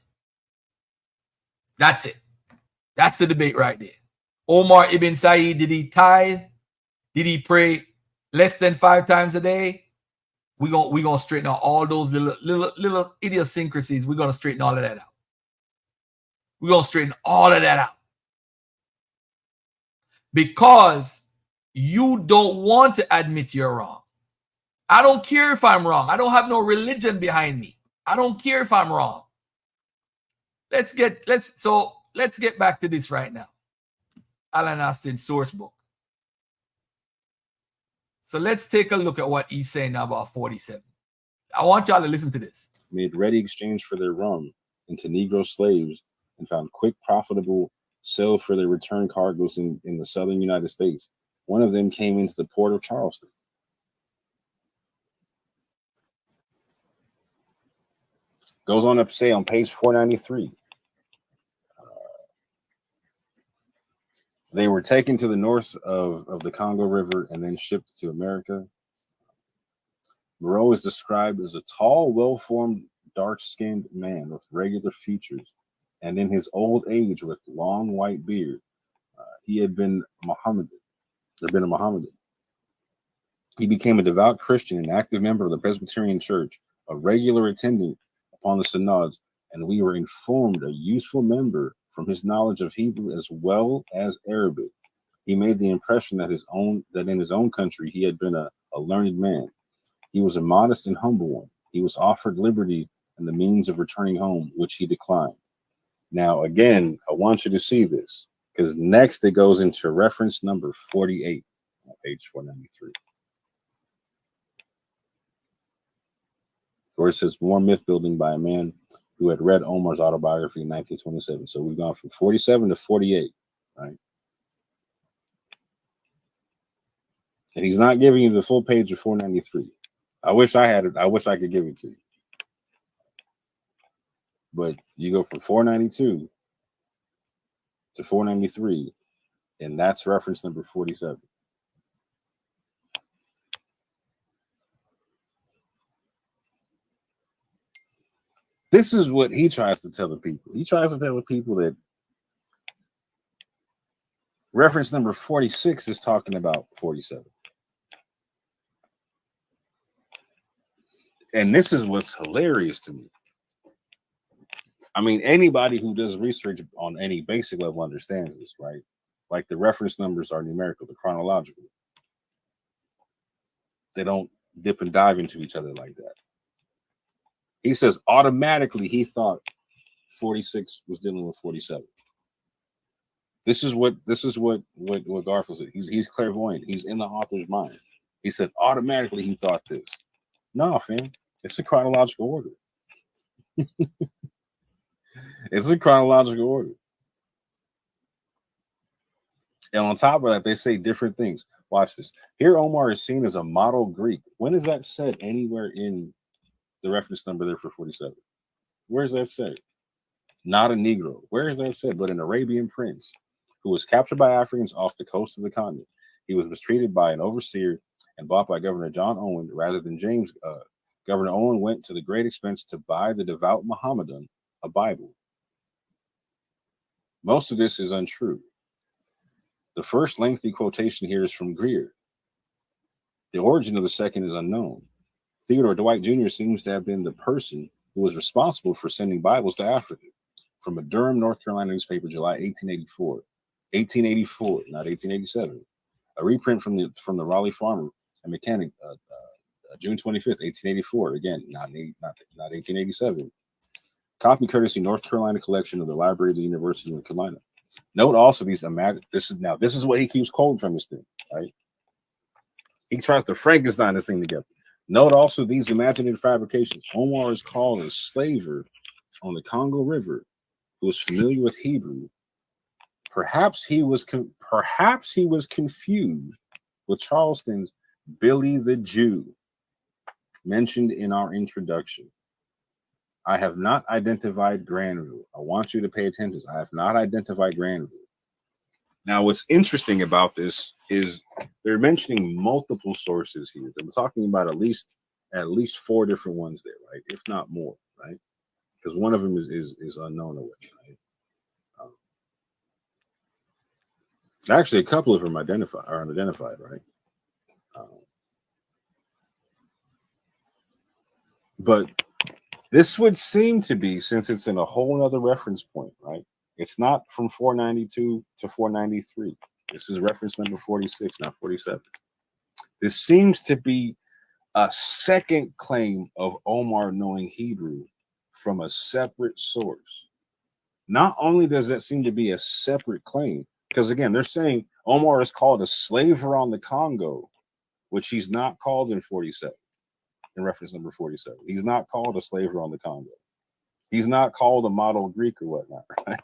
That's it. That's the debate right there. Omar ibn Said, did he tithe? Did he pray less than 5 times a day? We're gonna straighten out all those little idiosyncrasies. We're gonna straighten all of that out. We're gonna straighten all of that out. Because you don't want to admit you're wrong. I don't care if I'm wrong. I don't have no religion behind me. I don't care if I'm wrong. Let's get back to this right now. Alan Austin's source book. So let's take a look at what he's saying now about 47. I want y'all to listen to this. Made ready exchange for their rum into Negro slaves and found quick, profitable sale for their return cargoes in the southern United States. One of them came into the port of Charleston. Goes on to say on page 493, they were taken to the north of the Congo River and then shipped to America. Moreau is described as a tall, well-formed, dark-skinned man with regular features, and in his old age with long white beard. He had been a Mohammedan. He became a devout Christian and active member of the Presbyterian Church, a regular attendant upon the synods, and we were informed a useful member from his knowledge of Hebrew as well as Arabic. He made the impression that in his own country he had been a learned man. He was a modest and humble one. He was offered liberty and the means of returning home, which he declined. Now, again, I want you to see this, because next it goes into reference number 48 on page 493. Where it says more myth building by a man who had read Omar's autobiography in 1927. So we've gone from 47 to 48, right? And he's not giving you the full page of 493. I wish I had it. I wish I could give it to you. But you go from 492 to 493, and that's reference number 47. This is what he tries to tell the people. He tries to tell the people that reference number 46 is talking about 47. And this is what's hilarious to me. I mean, anybody who does research on any basic level understands this, right? Like the reference numbers are numerical, they're chronological. They don't dip and dive into each other like that. He says automatically he thought 46 was dealing with 47. This is what Garfield said. He's clairvoyant. He's in the author's mind. He said automatically he thought this. No, fam, it's a chronological order. It's a chronological order. And on top of that, they say different things. Watch this. Here, Omar is seen as a model Greek. When is that said anywhere in the reference number there for 47? Where's that said? Not a Negro. Where is that said? But an Arabian prince who was captured by Africans off the coast of the continent. He was mistreated by an overseer and bought by Governor John Owen rather than James. Governor Owen went to the great expense to buy the devout Mohammedan a Bible. Most of this is untrue. The first lengthy quotation here is from Greer. The origin of the second is unknown. Theodore Dwight Jr. seems to have been the person who was responsible for sending Bibles to Africa. From a Durham, North Carolina newspaper, July 1884. 1884, not 1887. A reprint from the Raleigh Farmer and Mechanic, June 25th, 1884. Again, not 1887. Copy courtesy North Carolina collection of the Library of the University of North Carolina. Note also these this is what he keeps quoting from this thing, right? He tries to Frankenstein this thing together. Note also these imaginative fabrications. Omar is called a slaver on the Congo River who was familiar with Hebrew. Perhaps he was confused with Charleston's Billy the Jew mentioned in our introduction. I have not identified Granville. I want you to pay attention. I have not identified Granville. Now, what's interesting about this is they're mentioning multiple sources here. They're talking about at least 4 different ones there, right? If not more, right? Because one of them is unknown or what, right? Actually, a couple of them are unidentified, right? But this would seem to be, since it's in a whole other reference point, right? It's not from 492 to 493. This is reference number 46, not 47. This seems to be a second claim of Omar knowing Hebrew from a separate source. Not only does that seem to be a separate claim, because again, they're saying Omar is called a slaver on the Congo, which he's not called in 47, in reference number 47. He's not called a slaver on the Congo. He's not called a model Greek or whatnot, right?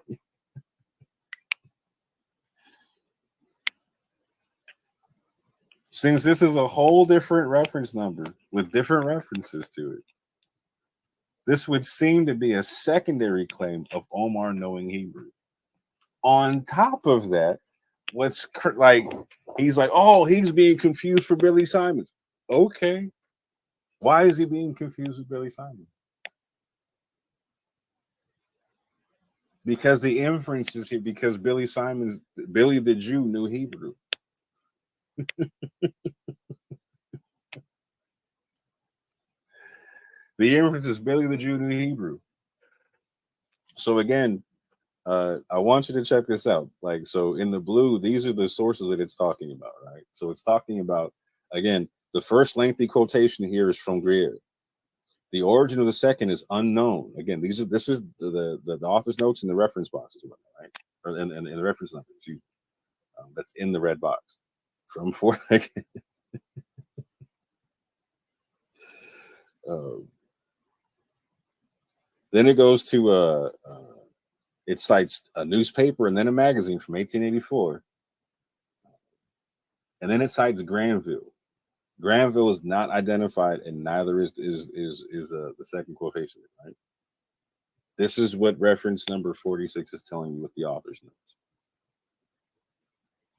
Since this is a whole different reference number with different references to it, this would seem to be a secondary claim of Omar knowing Hebrew. On top of that, he's like, oh, he's being confused for Billy Simons. Okay. Why is he being confused with Billy Simons? Because the inference is here, because Billy the Jew knew Hebrew. The inference is Billy the Jew knew Hebrew. So again, I want you to check this out. So in the blue, these are the sources that it's talking about, right? So it's talking about, again, the first lengthy quotation here is from Greer. The origin of the second is unknown. Again, this is the author's notes in the reference boxes, right? Or in the reference numbers. That's in the red box. From four. Then it goes to it cites a newspaper and then a magazine from 1884, and then it cites Granville. Granville is not identified, and neither is the second quotation, right? This is what reference number 46 is telling you with the author's notes.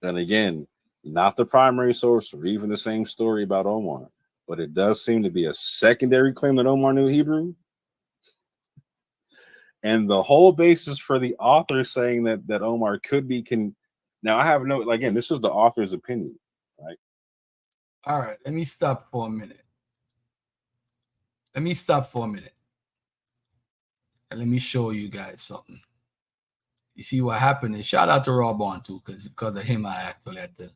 And again, not the primary source or even the same story about Omar, but it does seem to be a secondary claim that Omar knew Hebrew. And the whole basis for the author saying that Omar could be now I have no, again, this is the author's opinion, right? All right, let me stop for a minute. And let me show you guys something. You see what happened is, shout out to Rob on too, because of him, I actually had to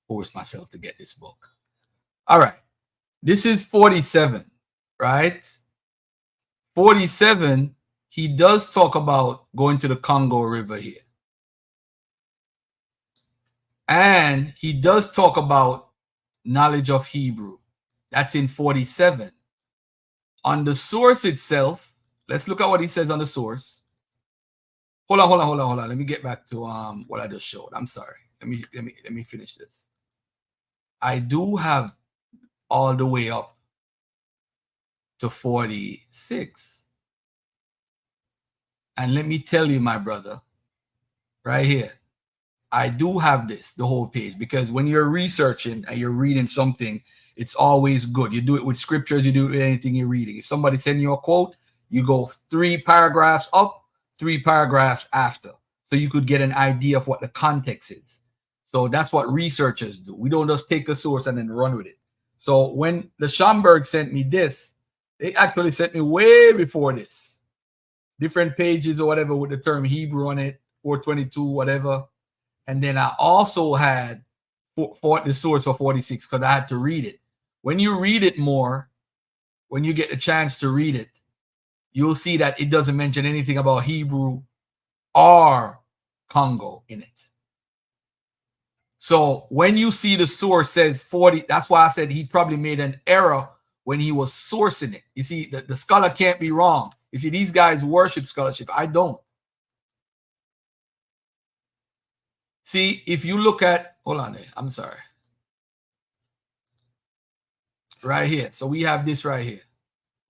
force myself to get this book. All right, this is 47, right? 47, he does talk about going to the Congo River here. And he does talk about knowledge of Hebrew. That's in 47. On the source itself, let's look at what he says on the source. Hold on. Let me get back to what I just showed. I'm sorry. Let me finish this. I do have all the way up to 46. And let me tell you, my brother, right here, I do have this, the whole page, because when you're researching and you're reading something, it's always good. You do it with scriptures, you do it with anything you're reading. If somebody sends you a quote, you go 3 paragraphs up, 3 paragraphs after, so you could get an idea of what the context is. So that's what researchers do. We don't just take a source and then run with it. So when the Schomburg sent me this, they actually sent me way before this. Different pages or whatever with the term Hebrew on it, 422, whatever. And then I also had for the source for 46 because I had to read it. When you read it more, when you get a chance to read it, you'll see that it doesn't mention anything about Hebrew or Congo in it. So when you see the source says 40, that's why I said he probably made an error when he was sourcing it. You see, the scholar can't be wrong. You see, these guys worship scholarship. I don't. See, if you look at, hold on there, I'm sorry. Right here. So we have this right here.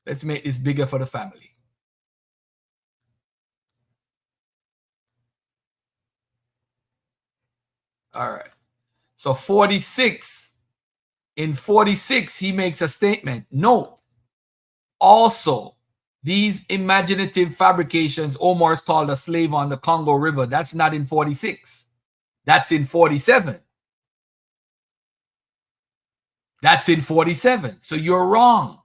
Let's make this bigger for the family. All right. So 46, in 46, he makes a statement. Note, also, these imaginative fabrications, Omar is called a slave on the Congo River. That's not in 46. That's in 47. That's in 47. So you're wrong.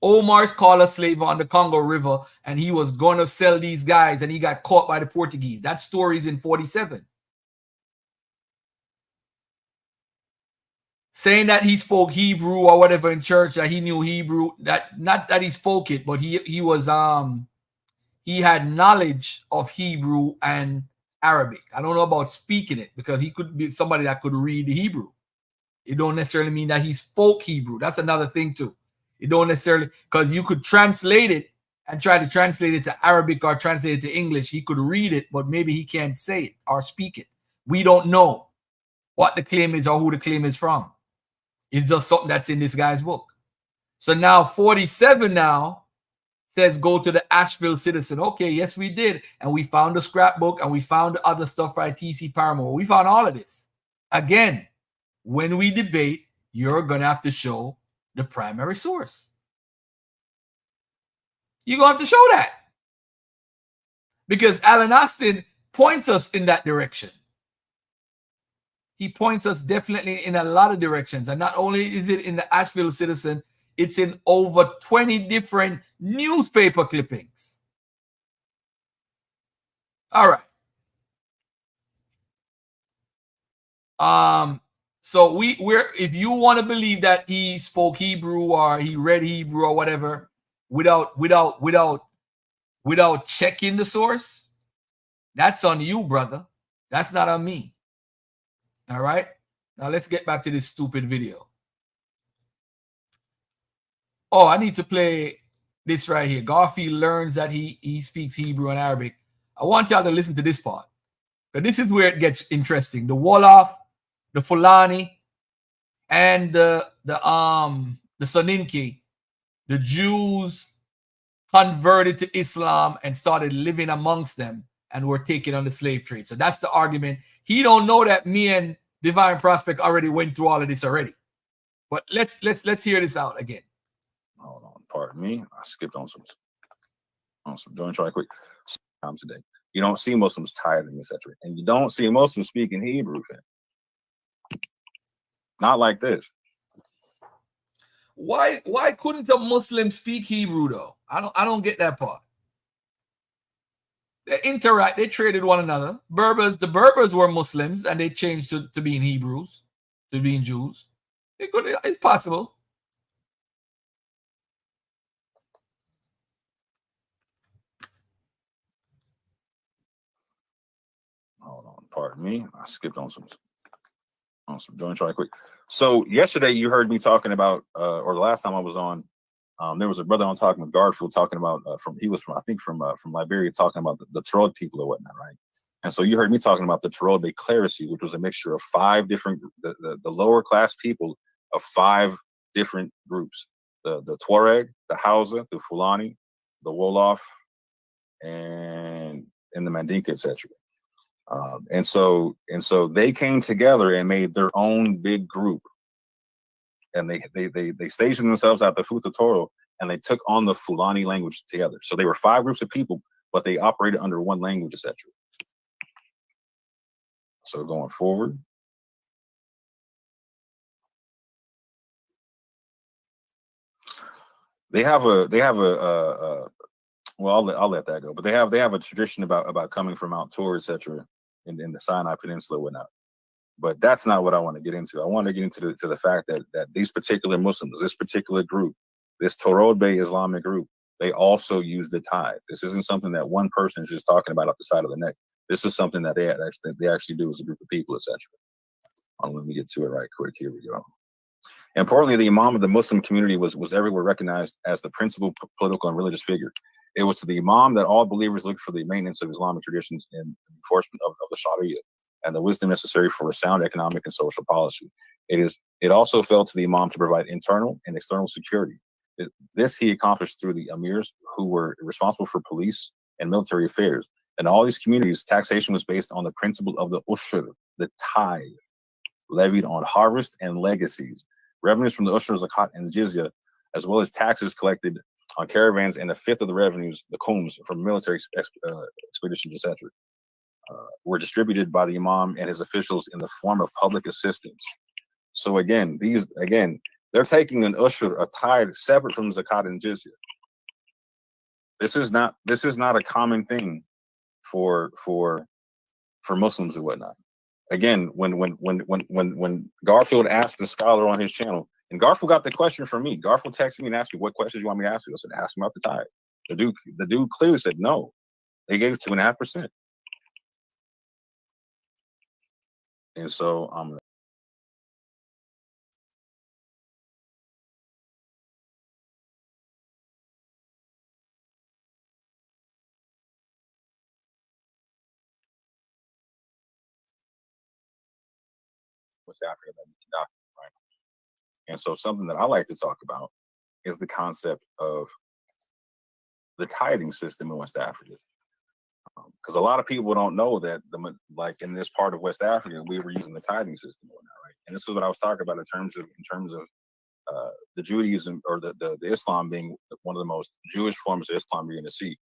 Omar's called a slave on the Congo River, and he was going to sell these guys, and he got caught by the Portuguese. That story's in 47. Saying that he spoke Hebrew or whatever in church, that he knew Hebrew, that not that he spoke it, but he had knowledge of Hebrew and Arabic. I don't know about speaking it, because he could be somebody that could read Hebrew. It don't necessarily mean that he spoke Hebrew. That's another thing too. It don't necessarily, because you could translate it and try to translate it to Arabic or translate it to English. He could read it, but maybe he can't say it or speak it. We don't know what the claim is or who the claim is from. It's just something that's in this guy's book. So now 47 now says go to the Asheville Citizen. Okay, yes, we did. And we found the scrapbook and we found the other stuff by T.C. Paramore. We found all of this. Again, when we debate, you're going to have to show the primary source. You're going to have to show that. Because Alan Austin points us in that direction. He points us definitely in a lot of directions. And not only is it in the Asheville Citizen, it's in over 20 different newspaper clippings. All right. So we're if you want to believe that he spoke Hebrew or he read Hebrew or whatever without checking the source, that's on you, brother. That's not on me. All right. Now let's get back to this stupid video. Oh, I need to play this right here. Garfield learns that he speaks Hebrew and Arabic. I want y'all to listen to this part. But this is where it gets interesting. The Wolof, the Fulani, and the Soninke, the Jews converted to Islam and started living amongst them and were taken on the slave trade. So that's the argument. He don't know that me and Divine Prospect already went through all of this already. But let's hear this out again. Hold on, pardon me. I skipped on some joints right quick. Times today, you don't see Muslims tithing, etc., and you don't see Muslims speaking Hebrew. Not like this. Why couldn't a Muslim speak Hebrew though? I don't get that part. They interact, they traded one another. The Berbers were Muslims and they changed to being Hebrews, to being Jews. It's possible. Hold on, pardon me. I skipped on some joints right quick. So yesterday you heard me talking about, or the last time I was on, there was a brother on talking with Garfield talking about from Liberia, talking about the Terod people or whatnot, right? And so you heard me talking about the Terod Clerisy, which was a mixture of 5 different the lower class people of 5 different groups: the Tuareg, the Hausa, the Fulani, the Wolof, and the Mandinka, etc. And so they came together and made their own big group, and they stationed themselves at the Futa Toro, and they took on the Fulani language together. So they were 5 groups of people, but they operated under one language, etc. So going forward, they have a well, I'll let that go. But they have a tradition about coming from Mount Tor, etc., in the Sinai Peninsula and whatnot. But that's not what I want to get into. I want to get into the fact that these particular Muslims, this particular group, this Torod Bay Islamic group, they also use the tithe. This isn't something that one person is just talking about off the side of the neck. This is something that they actually do as a group of people, etc. Let me get to it right quick. Here we go. Importantly, the Imam of the Muslim community was everywhere recognized as the principal political and religious figure. It was to the Imam that all believers looked for the maintenance of Islamic traditions and enforcement of the Sharia and the wisdom necessary for a sound economic and social policy. It also fell to the Imam to provide internal and external security. This he accomplished through the emirs, who were responsible for police and military affairs. In all these communities, taxation was based on the principle of the ushur, the tithe, levied on harvest and legacies. Revenues from the ushur, zakat, and jizya, as well as taxes collected on caravans, and 1/5 of the revenues, the khums, from military expeditions, etc., were distributed by the Imam and his officials in the form of public assistance. So again, they're taking an ushur, a tithe, separate from zakat and jizya. This is not a common thing for Muslims and whatnot. Again, when Garfield asked the scholar on his channel, and Garfield got the question from me. Garfield texted me and asked me, "What questions you want me to ask you?" I said, "Ask him about the tithe." The dude clearly said no. They gave 2.5%. And so West Africa, right? And so something that I like to talk about is the concept of the tithing system in West Africa. Because a lot of people don't know that, like in this part of West Africa, we were using the tithing system, right? And this is what I was talking about in terms of the Judaism, or the Islam being one of the most Jewish forms of Islam you're going to see.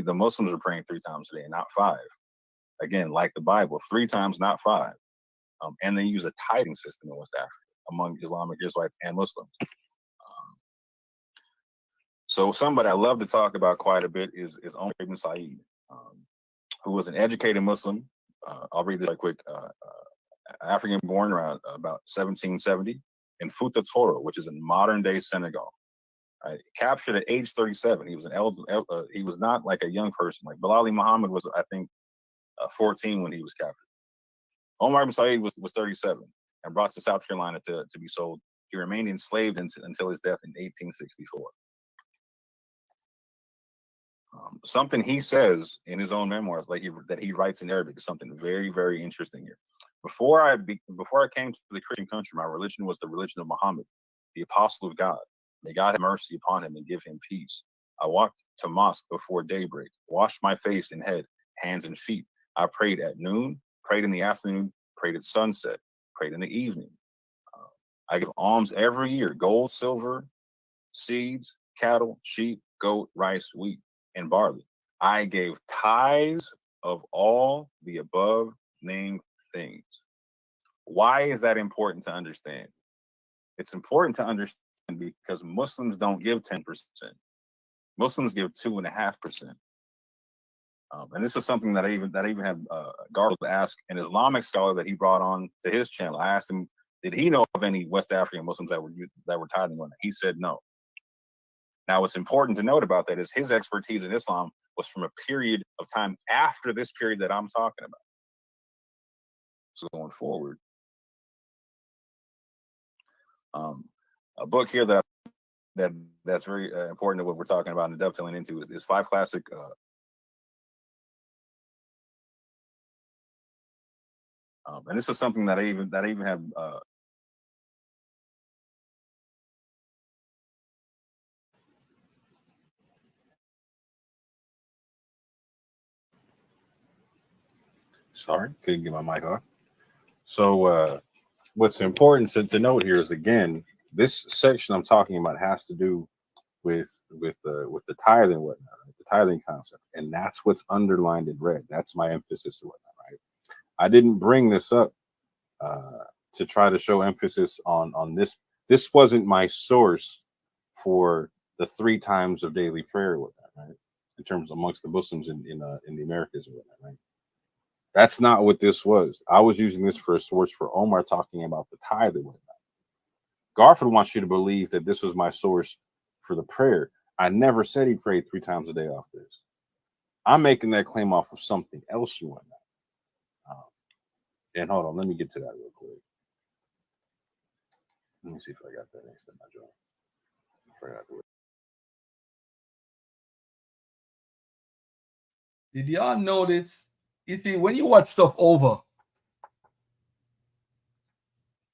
The Muslims are praying 3 times a day, not 5. Again, like the Bible, 3 times, not 5. And they use a tithing system in West Africa among Islamic Israelites and Muslims. So somebody I love to talk about quite a bit is Omar ibn Said, who was an educated Muslim. I'll read this right quick. African born around about 1770 in Fouta Toro, which is in modern day Senegal. Right? Captured at age 37. He was an he was not like a young person. Like Bilal Muhammad was, I think, 14 when he was captured. Omar ibn Said was 37 and brought to South Carolina to be sold. He remained enslaved until his death in 1864. Something he says in his own memoirs, that he writes in Arabic, is something very, very interesting here. Before I came to the Christian country, my religion was the religion of Muhammad, the apostle of God. May God have mercy upon him and give him peace. I walked to mosque before daybreak, washed my face and head, hands and feet. I prayed at noon, prayed in the afternoon, prayed at sunset, prayed in the evening. I give alms every year: gold, silver, seeds, cattle, sheep, goat, rice, wheat, and barley. I gave tithes of all the above named things. Why is that important to understand? It's important to understand because Muslims don't give 10%. Muslims give 2.5%. And this is something that I even had Garfield ask an Islamic scholar that he brought on to his channel. I asked him, did he know of any West African Muslims that were tithing on it? He said no. Now, what's important to note about that is his expertise in Islam was from a period of time after this period that I'm talking about. So going forward, a book here that's very important to what we're talking about and dovetailing into is 5 classic. And this is something that I even have. Sorry, couldn't get my mic off. So what's important to note here is, again, this section I'm talking about has to do with the tithing and whatnot, right? The tithing concept, and that's what's underlined in red. That's my emphasis and whatnot, right? I didn't bring this up to try to show emphasis on this. This wasn't my source for the 3 times of daily prayer and whatnot, right? In terms amongst the Muslims in the Americas and whatnot, right? That's not what this was. I was using this for a source for Omar talking about the tithe and whatnot. Garfield wants you to believe that this was my source for the prayer. I never said he prayed 3 times a day off this. I'm making that claim off of something else and whatnot. And hold on, let me get to that real quick. Let me see if I got that next in my joint. Did y'all notice? You see, when you watch stuff over,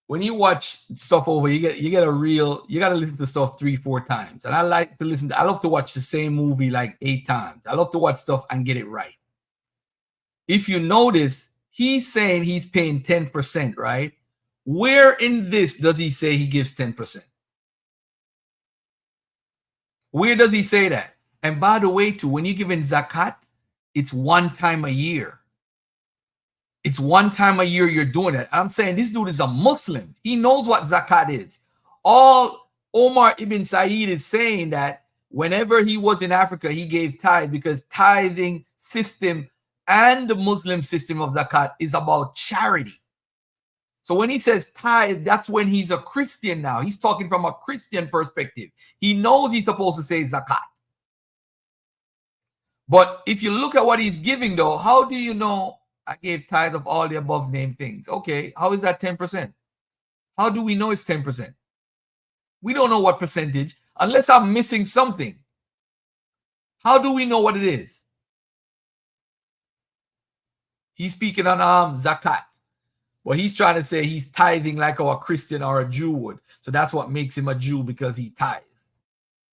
you get a real, you gotta listen to stuff 3-4 times. And I like to listen. I love to watch the same movie like 8 times. I love to watch stuff and get it right. If you notice, he's saying he's paying 10%, right? Where in this does he say he gives 10%? Where does he say that? And by the way, too, when you're giving zakat, it's 1 time a year. It's 1 time a year you're doing it. I'm saying this dude is a Muslim. He knows what zakat is. All Omar ibn Said is saying that whenever he was in Africa, he gave tithe because tithing system and the Muslim system of zakat is about charity. So when he says tithe, that's when he's a Christian now. He's talking from a Christian perspective. He knows he's supposed to say zakat. But if you look at what he's giving, though, how do you know I gave tithe of all the above named things? Okay, how is that 10%? How do we know it's 10%? We don't know what percentage, unless I'm missing something. How do we know what it is? He's speaking on zakat. Well, he's trying to say he's tithing like a Christian or a Jew would. So that's what makes him a Jew, because he tithes.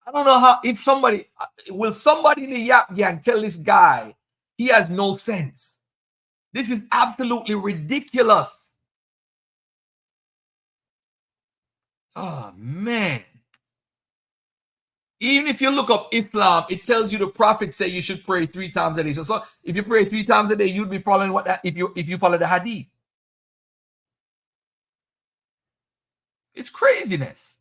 I don't know how, if somebody, will somebody in the Yap Gang tell this guy he has no sense? This is absolutely ridiculous. Oh, man. Even if you look up Islam, it tells you the Prophet said you should pray 3 times a day. So if you pray 3 times a day, you'd be following what that, if you follow the hadith. It's craziness.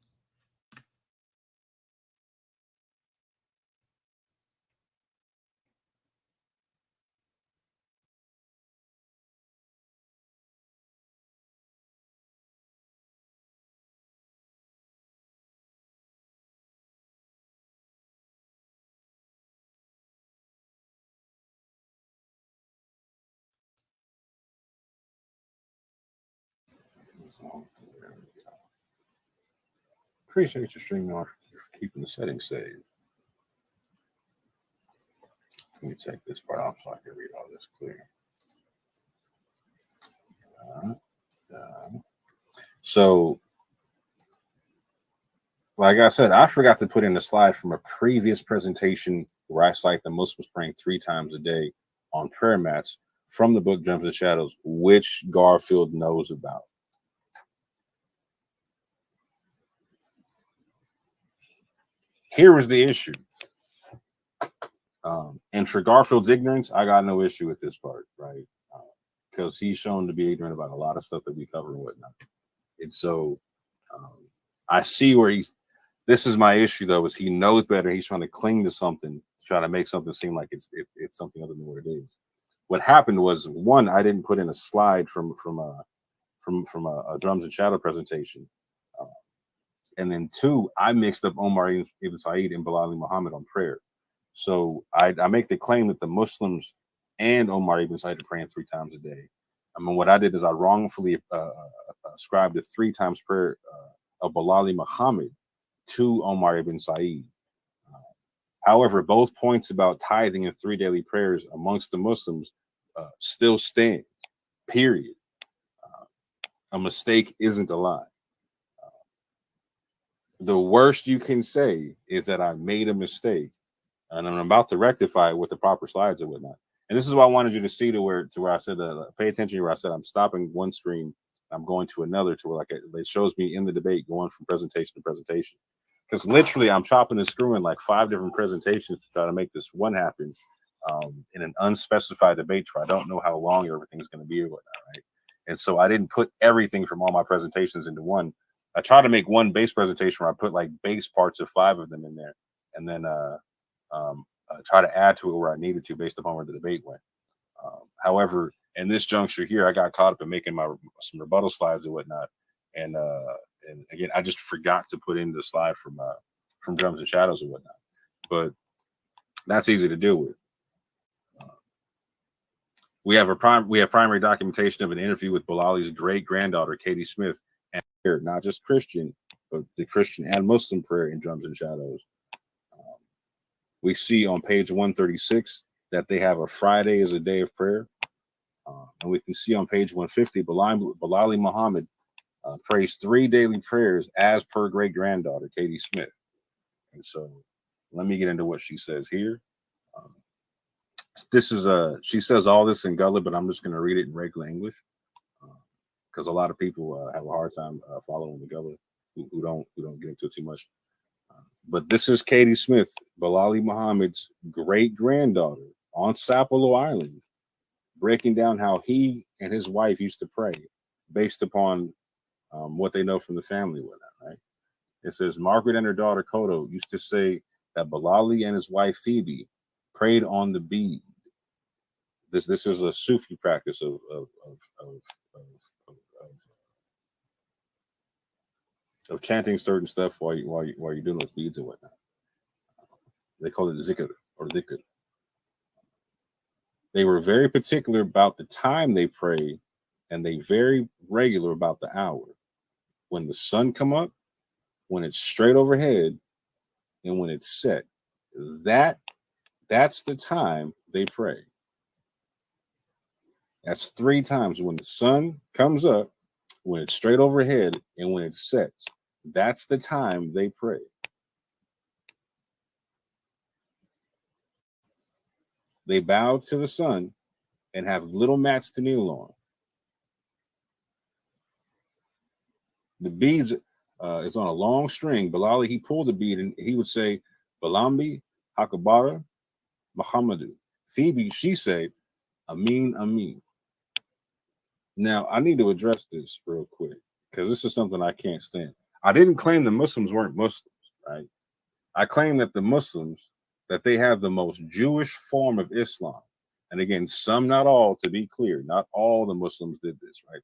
So, there we go. Appreciate your stream on keeping the settings saved. Let me take this part off so I can read all this clear. So, like I said, I forgot to put in a slide from a previous presentation where I cite the Muslims praying 3 times a day on prayer mats from the book Drums and Shadows, which Garfield knows about. Here was the issue. And for Garfield's ignorance, I got no issue with this part, right? Because he's shown to be ignorant about a lot of stuff that we cover and whatnot. And so I see where this is my issue though, is he knows better. He's trying to cling to something to try to make something seem like it's something other than what it is. What happened was, one, I didn't put in a slide from a Drums and Shadow presentation. And then 2, I mixed up Omar ibn Said and Bilal Muhammad on prayer. So I make the claim that the Muslims and Omar ibn Said are praying 3 times a day. I mean, what I did is I wrongfully ascribed the 3 times prayer of Bilal Muhammad to Omar ibn Said. However, both points about tithing and 3 daily prayers amongst the Muslims still stand, period. A mistake isn't a lie. The worst you can say is that I made a mistake and I'm about to rectify it with the proper slides and whatnot. And this is why I wanted you to see to where I said, pay attention where I said I'm stopping one screen, I'm going to another, to where like it shows me in the debate going from presentation to presentation. Because literally I'm chopping and screwing like 5 different presentations to try to make this one happen in an unspecified debate where I don't know how long everything's going to be or whatnot, right? And so I didn't put everything from all my presentations into one. I tried to make one base presentation where I put like base parts of 5 of them in there, and then try to add to it where I needed to based upon where the debate went. However, in this juncture here, I got caught up in making some rebuttal slides and whatnot, and again, I just forgot to put in the slide from Drums and Shadows and whatnot. But that's easy to deal with. We have primary documentation of an interview with Bilal's great granddaughter, Katie Smith, and not just Christian, but the Christian and Muslim prayer in Drums and Shadows. We see on page 136 that they have a Friday as a day of prayer. And we can see on page 150, Bilal Muhammad prays 3 daily prayers as per great granddaughter, Katie Smith. And so let me get into what she says here. She says all this in Gullah, but I'm just going to read it in regular English because a lot of people have a hard time following the Gullah who don't get into it too much. But this is Katie Smith, Bilal Muhammad's great granddaughter on Sapelo Island, breaking down how he and his wife used to pray based upon what they know from the family with that, right? It says Margaret and her daughter Kodo used to say that Bilal and his wife Phoebe prayed on the bead. This is a Sufi practice of chanting certain stuff while you're doing those beads and whatnot. They call it zikr or dhikr. They were very particular about the time they pray, and they very regular about the hour. When the sun come up, when it's straight overhead, and when it's set. That's the time they pray. That's 3 times: when the sun comes up, when it's straight overhead, and when it sets. That's the time they pray. They bow to the sun and have little mats to kneel on. The beads is on a long string. Bilal, he pulled the bead and he would say, Balambi, Hakabara, Muhammadu. Phoebe, she said, Amin, Amin. Now, I need to address this real quick because this is something I can't stand. I didn't claim the Muslims weren't Muslims, right? I claim that the Muslims, that they have the most Jewish form of Islam. And again, some, not all, to be clear, not all the Muslims did this, right?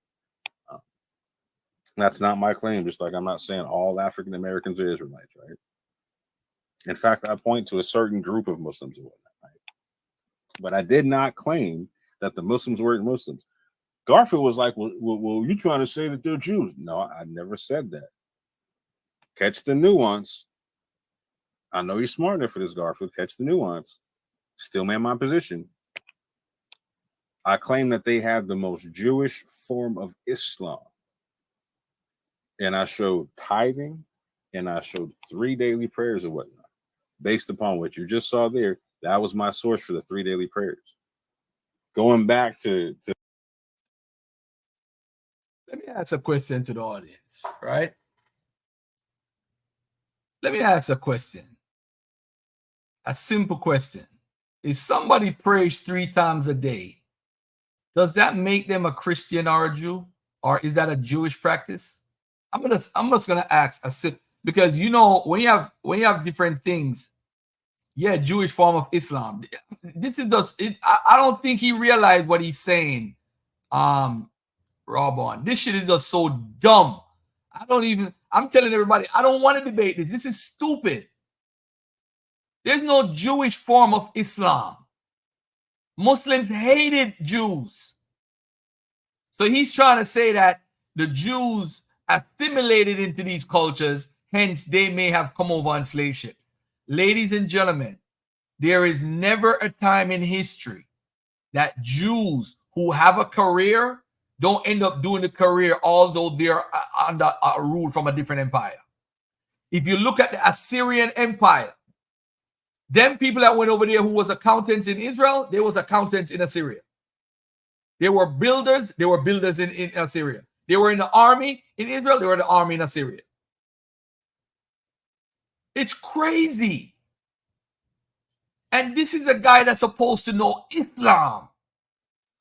That's not my claim, just like I'm not saying all African Americans are Israelites, right? In fact, I point to a certain group of Muslims and whatnot, right? But I did not claim that the Muslims weren't Muslims. Garfield was like, well, you trying to say that they're Jews? No, I never said that. Catch the nuance. I know you're smart enough for this, Garfield. Catch the nuance. Still man my position. I claim that they have the most Jewish form of Islam. And I showed tithing, and I showed 3 daily prayers or whatnot. Based upon what you just saw there, that was my source for the 3 daily prayers. Going back to let me ask a question to the audience, right? Let me ask a question. A simple question. If somebody prays 3 times a day, does that make them a Christian or a Jew? Or is that a Jewish practice? I'm just gonna ask because you know when you have different things, yeah, Jewish form of Islam. This is just it. I don't think he realized what he's saying. Robon, this shit is just so dumb. I'm telling everybody, I don't want to debate this. This is stupid. There's no Jewish form of Islam. Muslims hated Jews. So he's trying to say that the Jews assimilated into these cultures, hence they may have come over on slave ships. Ladies and gentlemen, there is never a time in history that Jews who have a career don't end up doing the career, although they're under a rule from a different empire. If you look at the Assyrian Empire, them people that went over there who was accountants in Israel, they was accountants in Assyria. They were builders in Assyria. They were in the army in Israel, they were in the army in Assyria. It's crazy. And this is a guy that's supposed to know Islam.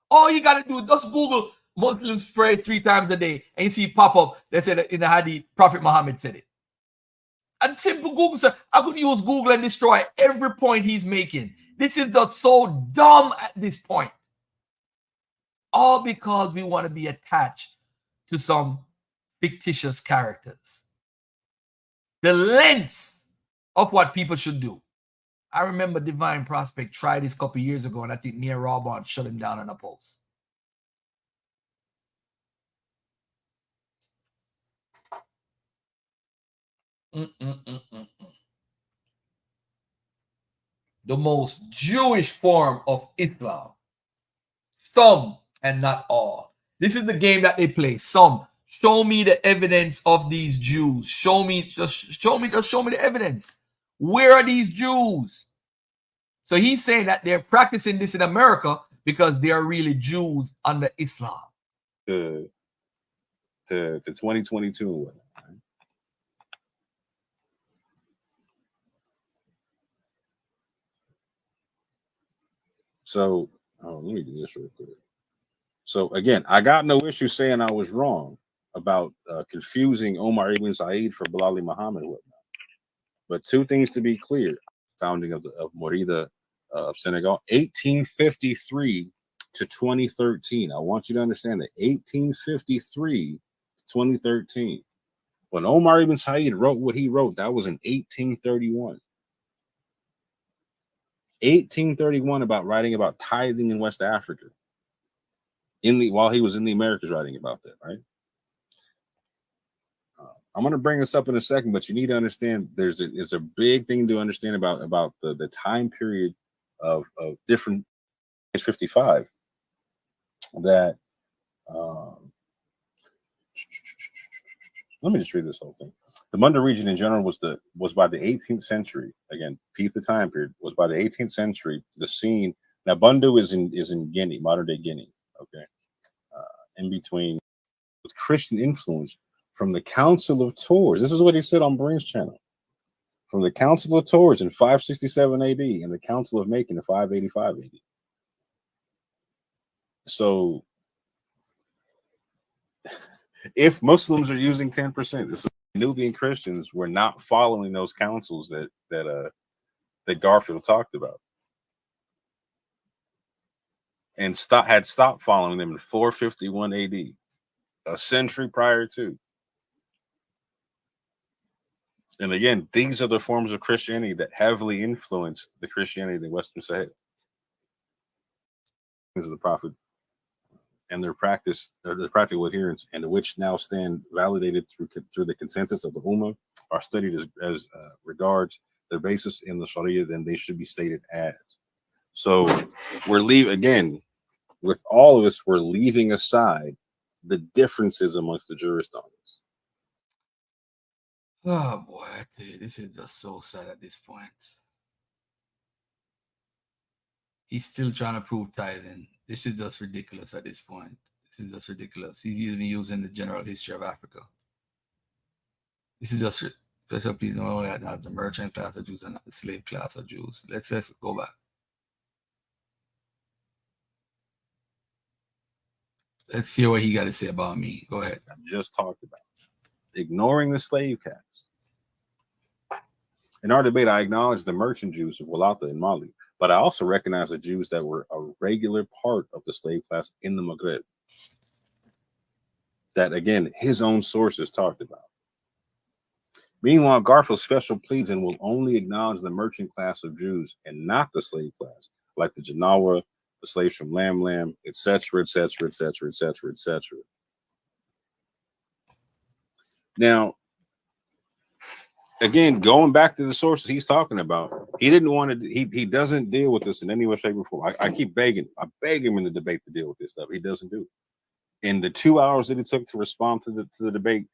All you got to do is just Google Muslims pray 3 times a day and you see pop up that said in the Hadith, Prophet Muhammad said it. And simple Google, sir, I could use Google and destroy every point he's making. This is just so dumb at this point. All because we want to be attached to some fictitious characters. The lengths of what people should do. I remember Divine Prospect tried this a couple years ago, and I think me and Robon shut him down on a post. The most Jewish form of Islam. Some and not all. This is the game that they play. Some. Show me the evidence of these Jews. Just show me the evidence. Where are these Jews? So he's saying that they're practicing this in America because they are really Jews under Islam. To 2022. So let me do this real quick. So again, I got no issue saying I was wrong about confusing Omar ibn Said for Bilal Muhammad and whatnot. But 2 things to be clear: founding of Morida of Senegal, 1853 to 2013. I want you to understand that 1853 to 2013. When Omar ibn Said wrote what he wrote, that was in 1831. 1831 about writing about tithing in West Africa. While he was in the Americas writing about that, right? I'm going to bring this up in a second, but you need to understand there's a big thing to understand about the time period of different 55 that let me just read this whole thing. The Munda region in general was by the 18th century. Again, peep the time period. Was by the 18th century the scene. Now Bundu is in Guinea, modern day Guinea. Okay, in between with Christian influence from the Council of Tours. This is what he said on Breen's channel. From the Council of Tours in 567 AD and the Council of Macon in 585 AD. So if Muslims are using 10%, this is Nubian Christians were not following those councils that Garfield talked about, and had stopped following them in 451 AD, a century prior to. And again, these are the forms of Christianity that heavily influenced the Christianity in Western Sahel. This is the Prophet and their practice, or their practical adherence, and which now stand validated through the consensus of the Ummah, are studied as regards their basis in the Sharia, then they should be stated as. So we're again, with all of this, we're leaving aside the differences amongst the jurists on this. Oh boy, I tell you, this is just so sad at this point. He's still trying to prove tithing. This is just ridiculous at this point. This is just ridiculous. He's even using the general history of Africa. This is just special. Please know that not the merchant class of Jews and not the slave class of Jews. Let's go back. Let's hear what he got to say about me. Go ahead. I just talked about ignoring the slave caste. In our debate, I acknowledge the merchant Jews of Walata and Mali, but I also recognize the Jews that were a regular part of the slave class in the Maghreb. That, again, his own sources talked about. Meanwhile, Garfield special pleads and will only acknowledge the merchant class of Jews and not the slave class, like the Janawa, the slaves from Lam, etc., etc., etc., etc., etc. Now, again, going back to the sources he's talking about, he didn't want to. He doesn't deal with this in any way, shape, or form. I keep begging. I beg him in the debate to deal with this stuff. He doesn't do it. In the 2 hours that it took to respond to the debate,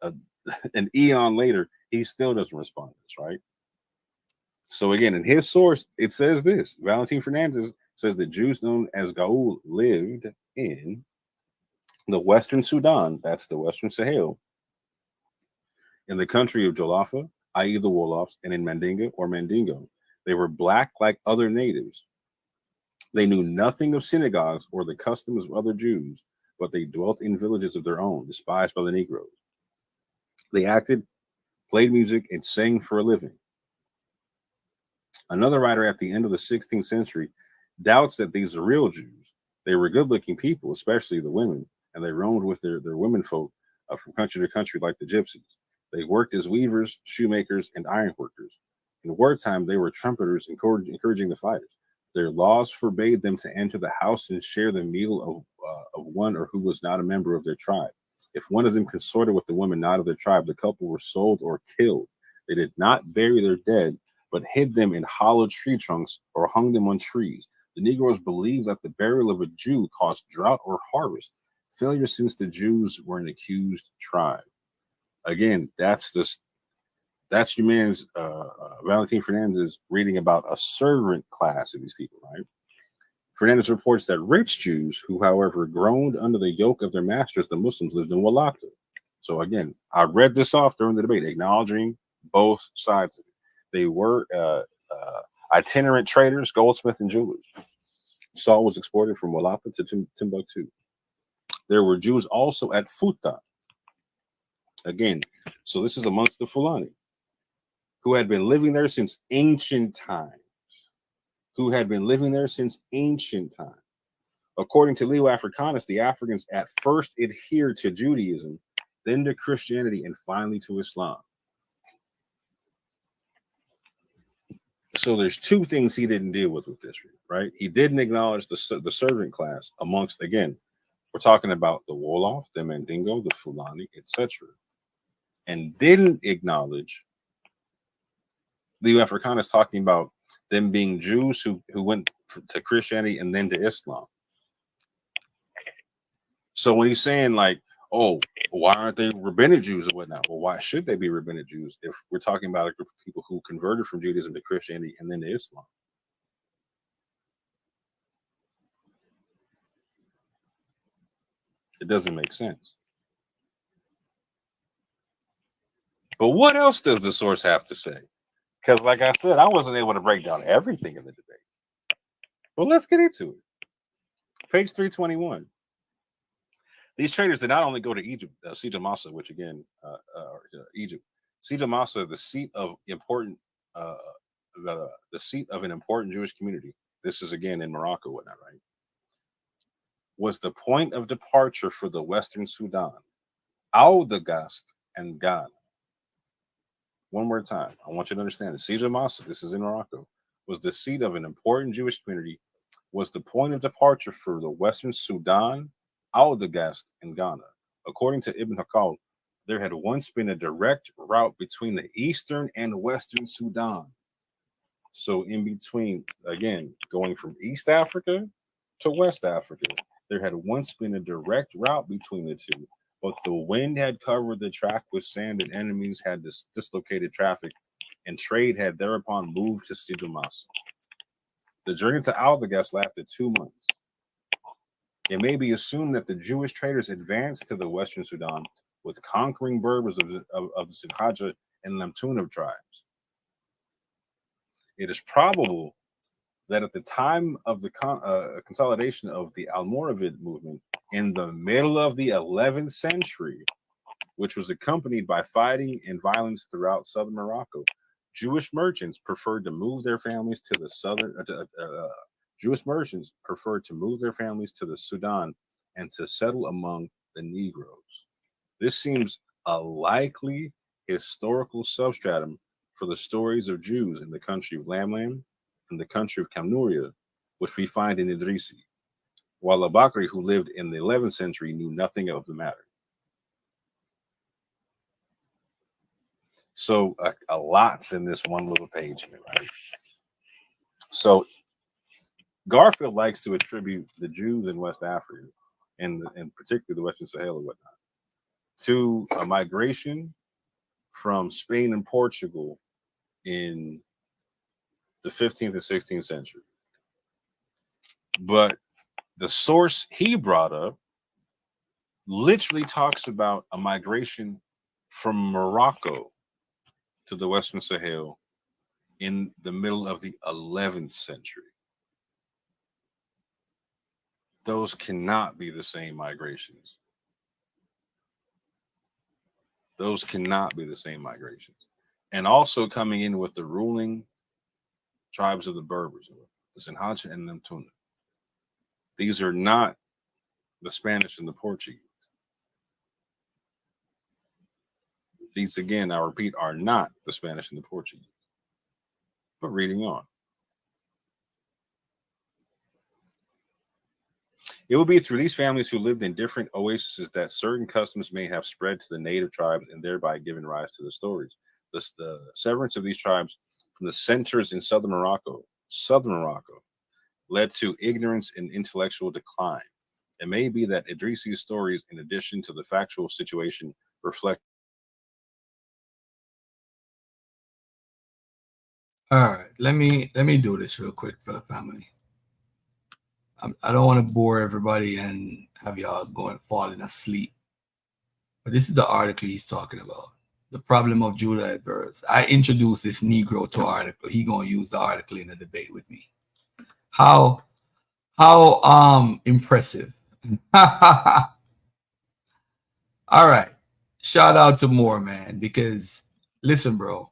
an eon later, he still doesn't respond to this, right? So again, in his source, it says this. Valentin Fernandez says that Jews known as Gaul lived in the Western Sudan, that's the Western Sahel, in the country of Jolaffa, i.e. the Wolofs, and in Mandinga or Mandingo. They were black like other natives. They knew nothing of synagogues or the customs of other Jews, but they dwelt in villages of their own, despised by the Negroes. They acted, played music, and sang for a living. Another writer at the end of the 16th century doubts that these are real Jews. They were good-looking people, especially the women, and they roamed with their womenfolk from country to country like the gypsies. They worked as weavers, shoemakers, and ironworkers. In wartime, they were trumpeters, encouraging the fighters. Their laws forbade them to enter the house and share the meal of one or who was not a member of their tribe. If one of them consorted with the woman not of their tribe, the couple were sold or killed. They did not bury their dead, but hid them in hollow tree trunks or hung them on trees. The Negroes believed that the burial of a Jew caused drought or harvest, failure since the Jews were an accused tribe. Again, that's your man's Valentin Fernandez reading about a servant class of these people, right? Fernandez reports that rich Jews, who, however, groaned under the yoke of their masters, the Muslims, lived in Walata. So again, I read this off during the debate, acknowledging both sides of it. They were itinerant traders, goldsmiths, and jewelers. Salt was exported from Walata to Timbuktu. There were Jews also at Futa. Again, so this is amongst the Fulani, who had been living there since ancient times. According to Leo Africanus, the Africans at first adhered to Judaism, then to Christianity, and finally to Islam. So there's two things he didn't deal with this, right? He didn't acknowledge the servant class amongst, again, we're talking about the Wolof, the Mandingo, the Fulani, etc. And didn't acknowledge Leo Africanus talking about them being Jews who went to Christianity and then to Islam. So when he's saying like, oh, why aren't they rabbinic Jews or whatnot? Well, why should they be rabbinic Jews if we're talking about a group of people who converted from Judaism to Christianity and then to Islam? It doesn't make sense. But what else does the source have to say? Because like I said, I wasn't able to break down everything in the debate. But let's get into it. Page 321. These traders did not only go to Egypt, Sija Massa, which again, Egypt, Sija Massa, the seat of important, the seat of an important Jewish community. This is again in Morocco, whatnot, right? Was the point of departure for the Western Sudan, Audagast, and Ghana. One more time, I want you to understand it. Sija Massa, this is in Morocco, was the seat of an important Jewish community, was the point of departure for the Western Sudan, Aldagast in Ghana. According to Ibn Hakal, there had once been a direct route between the eastern and western Sudan. So in between, again, going from East Africa to West Africa, there had once been a direct route between the two, but the wind had covered the track with sand and enemies had dislocated traffic, and trade had thereupon moved to Sidumas. The journey to Aldagast lasted 2 months. It may be assumed that the Jewish traders advanced to the western Sudan with conquering Berbers of the Sinhaja and Lamtuna tribes. It is probable that at the time of the consolidation of the Almoravid movement in the middle of the 11th century, which was accompanied by fighting and violence throughout southern Morocco, Jewish merchants preferred to move their families to the Sudan and to settle among the Negroes. This seems a likely historical substratum for the stories of Jews in the country of Lamlam and the country of Kamnuria, which we find in Idrisi, while Al-Bakri, who lived in the 11th century, knew nothing of the matter. So a lot's in this one little page here, right? So Garfield likes to attribute the Jews in West Africa, and particularly the Western Sahel and whatnot, to a migration from Spain and Portugal in the 15th and 16th century. But the source he brought up literally talks about a migration from Morocco to the Western Sahel in the middle of the 11th century. Those cannot be the same migrations. Those cannot be the same migrations. And also coming in with the ruling tribes of the Berbers, the Sinhaja and Lamtuna. These are not the Spanish and the Portuguese. These, again, I repeat, are not the Spanish and the Portuguese. But reading on. It will be through these families who lived in different oases that certain customs may have spread to the native tribes and thereby given rise to the stories. The severance of these tribes from the centers in southern Morocco, led to ignorance and intellectual decline. It may be that Idrisi's stories, in addition to the factual situation, reflect. All right, let me do this real quick for the family. I don't want to bore everybody and have y'all falling asleep. But this is the article he's talking about. The problem of Judah at birth. I introduced this Negro to article. He gonna use the article in the debate with me. How impressive. All right. Shout out to Moore, man, because listen, bro.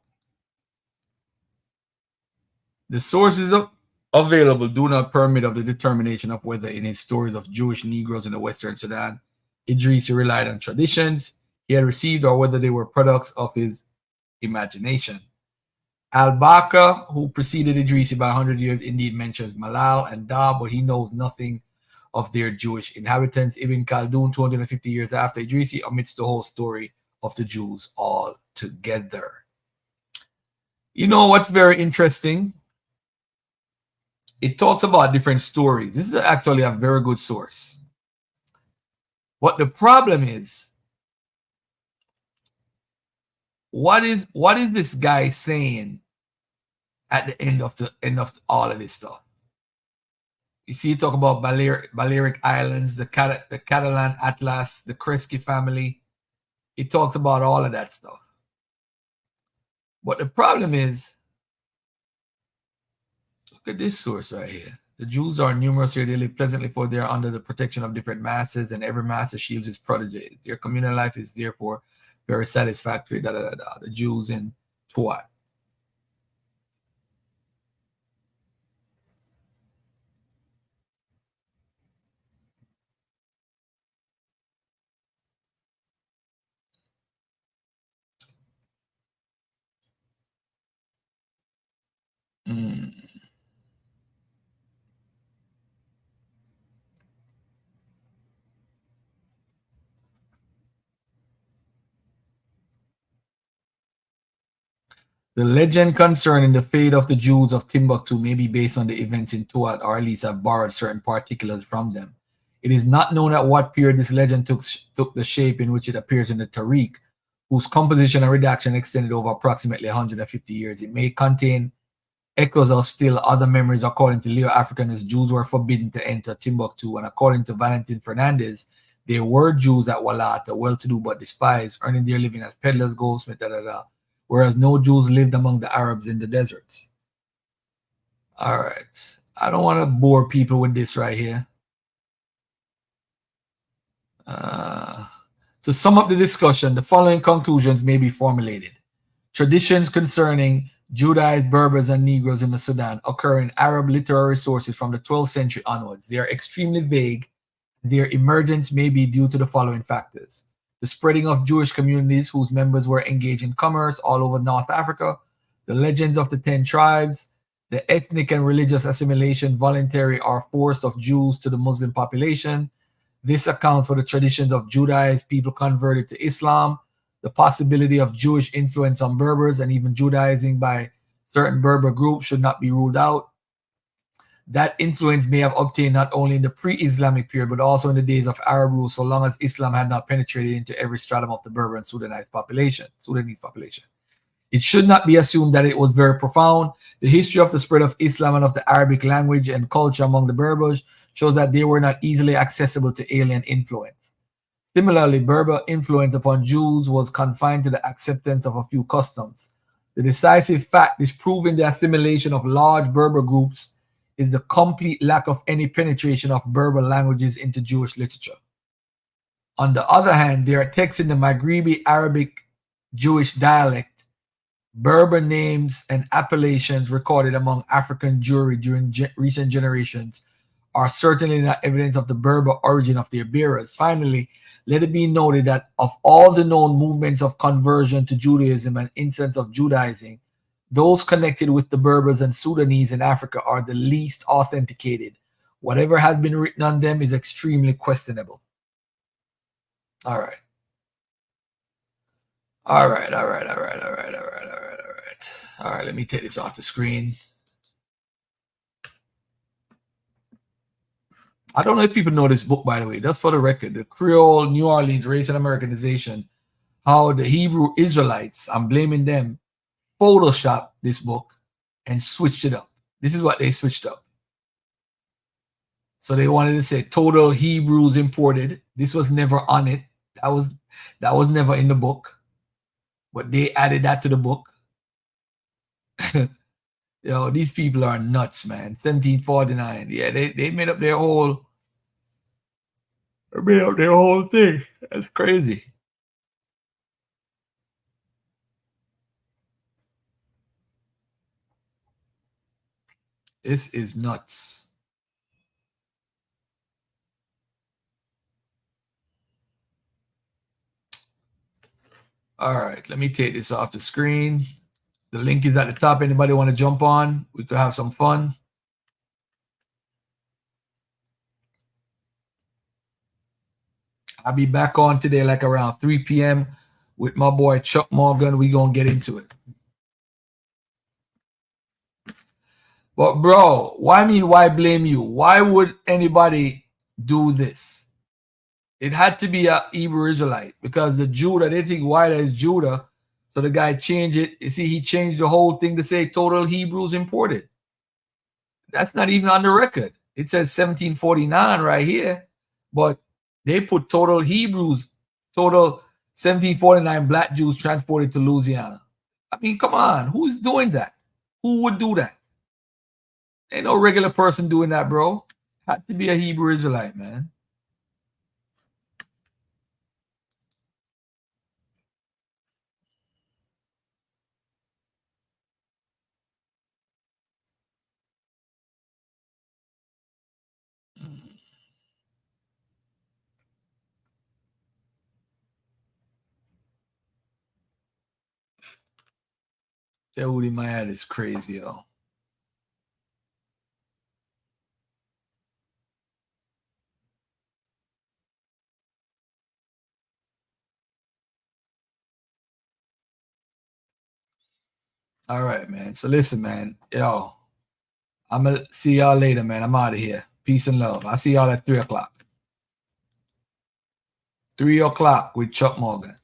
The sources available do not permit of the determination of whether in his stories of Jewish Negroes in the Western Sudan, Idrisi relied on traditions he had received or whether they were products of his imagination. Al-Bakr, who preceded Idrisi by 100 years, indeed mentions Malal and Da, but he knows nothing of their Jewish inhabitants. Ibn Khaldun, 250 years after Idrisi, omits the whole story of the Jews altogether. You know what's very interesting? It talks about different stories. This is actually a very good source. But the problem is, what is this guy saying at the end of all of this stuff? You see, you talk about Balearic Islands, the Catalan Atlas, the Kresge family. It talks about all of that stuff. But the problem is, look at this source right here. The Jews are numerous here. They live pleasantly, for they are under the protection of different masses, and every master shields his proteges. Their communal life is therefore very satisfactory. The Jews in Tuat. The legend concerning the fate of the Jews of Timbuktu may be based on the events in Tuat, or at least have borrowed certain particulars from them. It is not known at what period this legend took the shape in which it appears in the Tariq, whose composition and redaction extended over approximately 150 years. It may contain echoes of still other memories. According to Leo Africanus, Jews were forbidden to enter Timbuktu, and according to Valentin Fernandez, there were Jews at Walata, well-to-do but despised, earning their living as peddlers, goldsmiths, whereas no Jews lived among the Arabs in the desert. All right. I don't want to bore people with this right here. To sum up the discussion, the following conclusions may be formulated. Traditions concerning Judaized Berbers and Negroes in the Sudan occur in Arab literary sources from the 12th century onwards. They are extremely vague. Their emergence may be due to the following factors: the spreading of Jewish communities whose members were engaged in commerce all over North Africa, the legends of the 10 tribes, the ethnic and religious assimilation, voluntary or forced, of Jews to the Muslim population. This accounts for the traditions of Judaized people converted to Islam, the possibility of Jewish influence on Berbers, and even Judaizing by certain Berber groups should not be ruled out. That influence may have obtained not only in the pre-Islamic period, but also in the days of Arab rule, so long as Islam had not penetrated into every stratum of the Berber and Sudanese population. It should not be assumed that it was very profound. The history of the spread of Islam and of the Arabic language and culture among the Berbers shows that they were not easily accessible to alien influence. Similarly, Berber influence upon Jews was confined to the acceptance of a few customs. The decisive fact disproving the assimilation of large Berber groups is the complete lack of any penetration of Berber languages into Jewish literature. On the other hand, there are texts in the Maghrebi Arabic Jewish dialect, Berber names and appellations recorded among African Jewry during recent generations are certainly not evidence of the Berber origin of their bearers. Finally, let it be noted that of all the known movements of conversion to Judaism and instance of Judaizing, those connected with the Berbers and Sudanese in Africa are the least authenticated. Whatever has been written on them is extremely questionable. All right. All right. All right, let me take this off the screen. I don't know if people know this book, by the way. Just for the record, the Creole New Orleans Race and Americanization, how the Hebrew Israelites, I'm blaming them, photoshopped this book and switched it up. This is what they switched up. So they wanted to say total Hebrews imported. This was never on it. That was never in the book. But they added that to the book. Yo, these people are nuts, man. 1749. Yeah, they made up their whole thing. That's crazy. This is nuts. All right, let me take this off the screen. The link is at the top. Anybody want to jump on? We could have some fun. I'll be back on today like around 3 p.m. with my boy Chuck Morgan. We're going to get into it. But bro, why blame you? Why would anybody do this? It had to be a Hebrew Israelite because the Judah, they think Wida is Judah. So the guy changed it. You see, he changed the whole thing to say total Hebrews imported. That's not even on the record. It says 1749 right here, but they put total Hebrews, total 1749 black Jews transported to Louisiana. I mean, come on. Who's doing that? Who would do that? Ain't no regular person doing that, bro. Had to be a Hebrew Israelite, man. Yehudi Mayad is crazy, yo. All right, man. So listen, man. Yo, I'm going to see y'all later, man. I'm out of here. Peace and love. I'll see y'all at 3 o'clock. 3 o'clock with Chuck Morgan.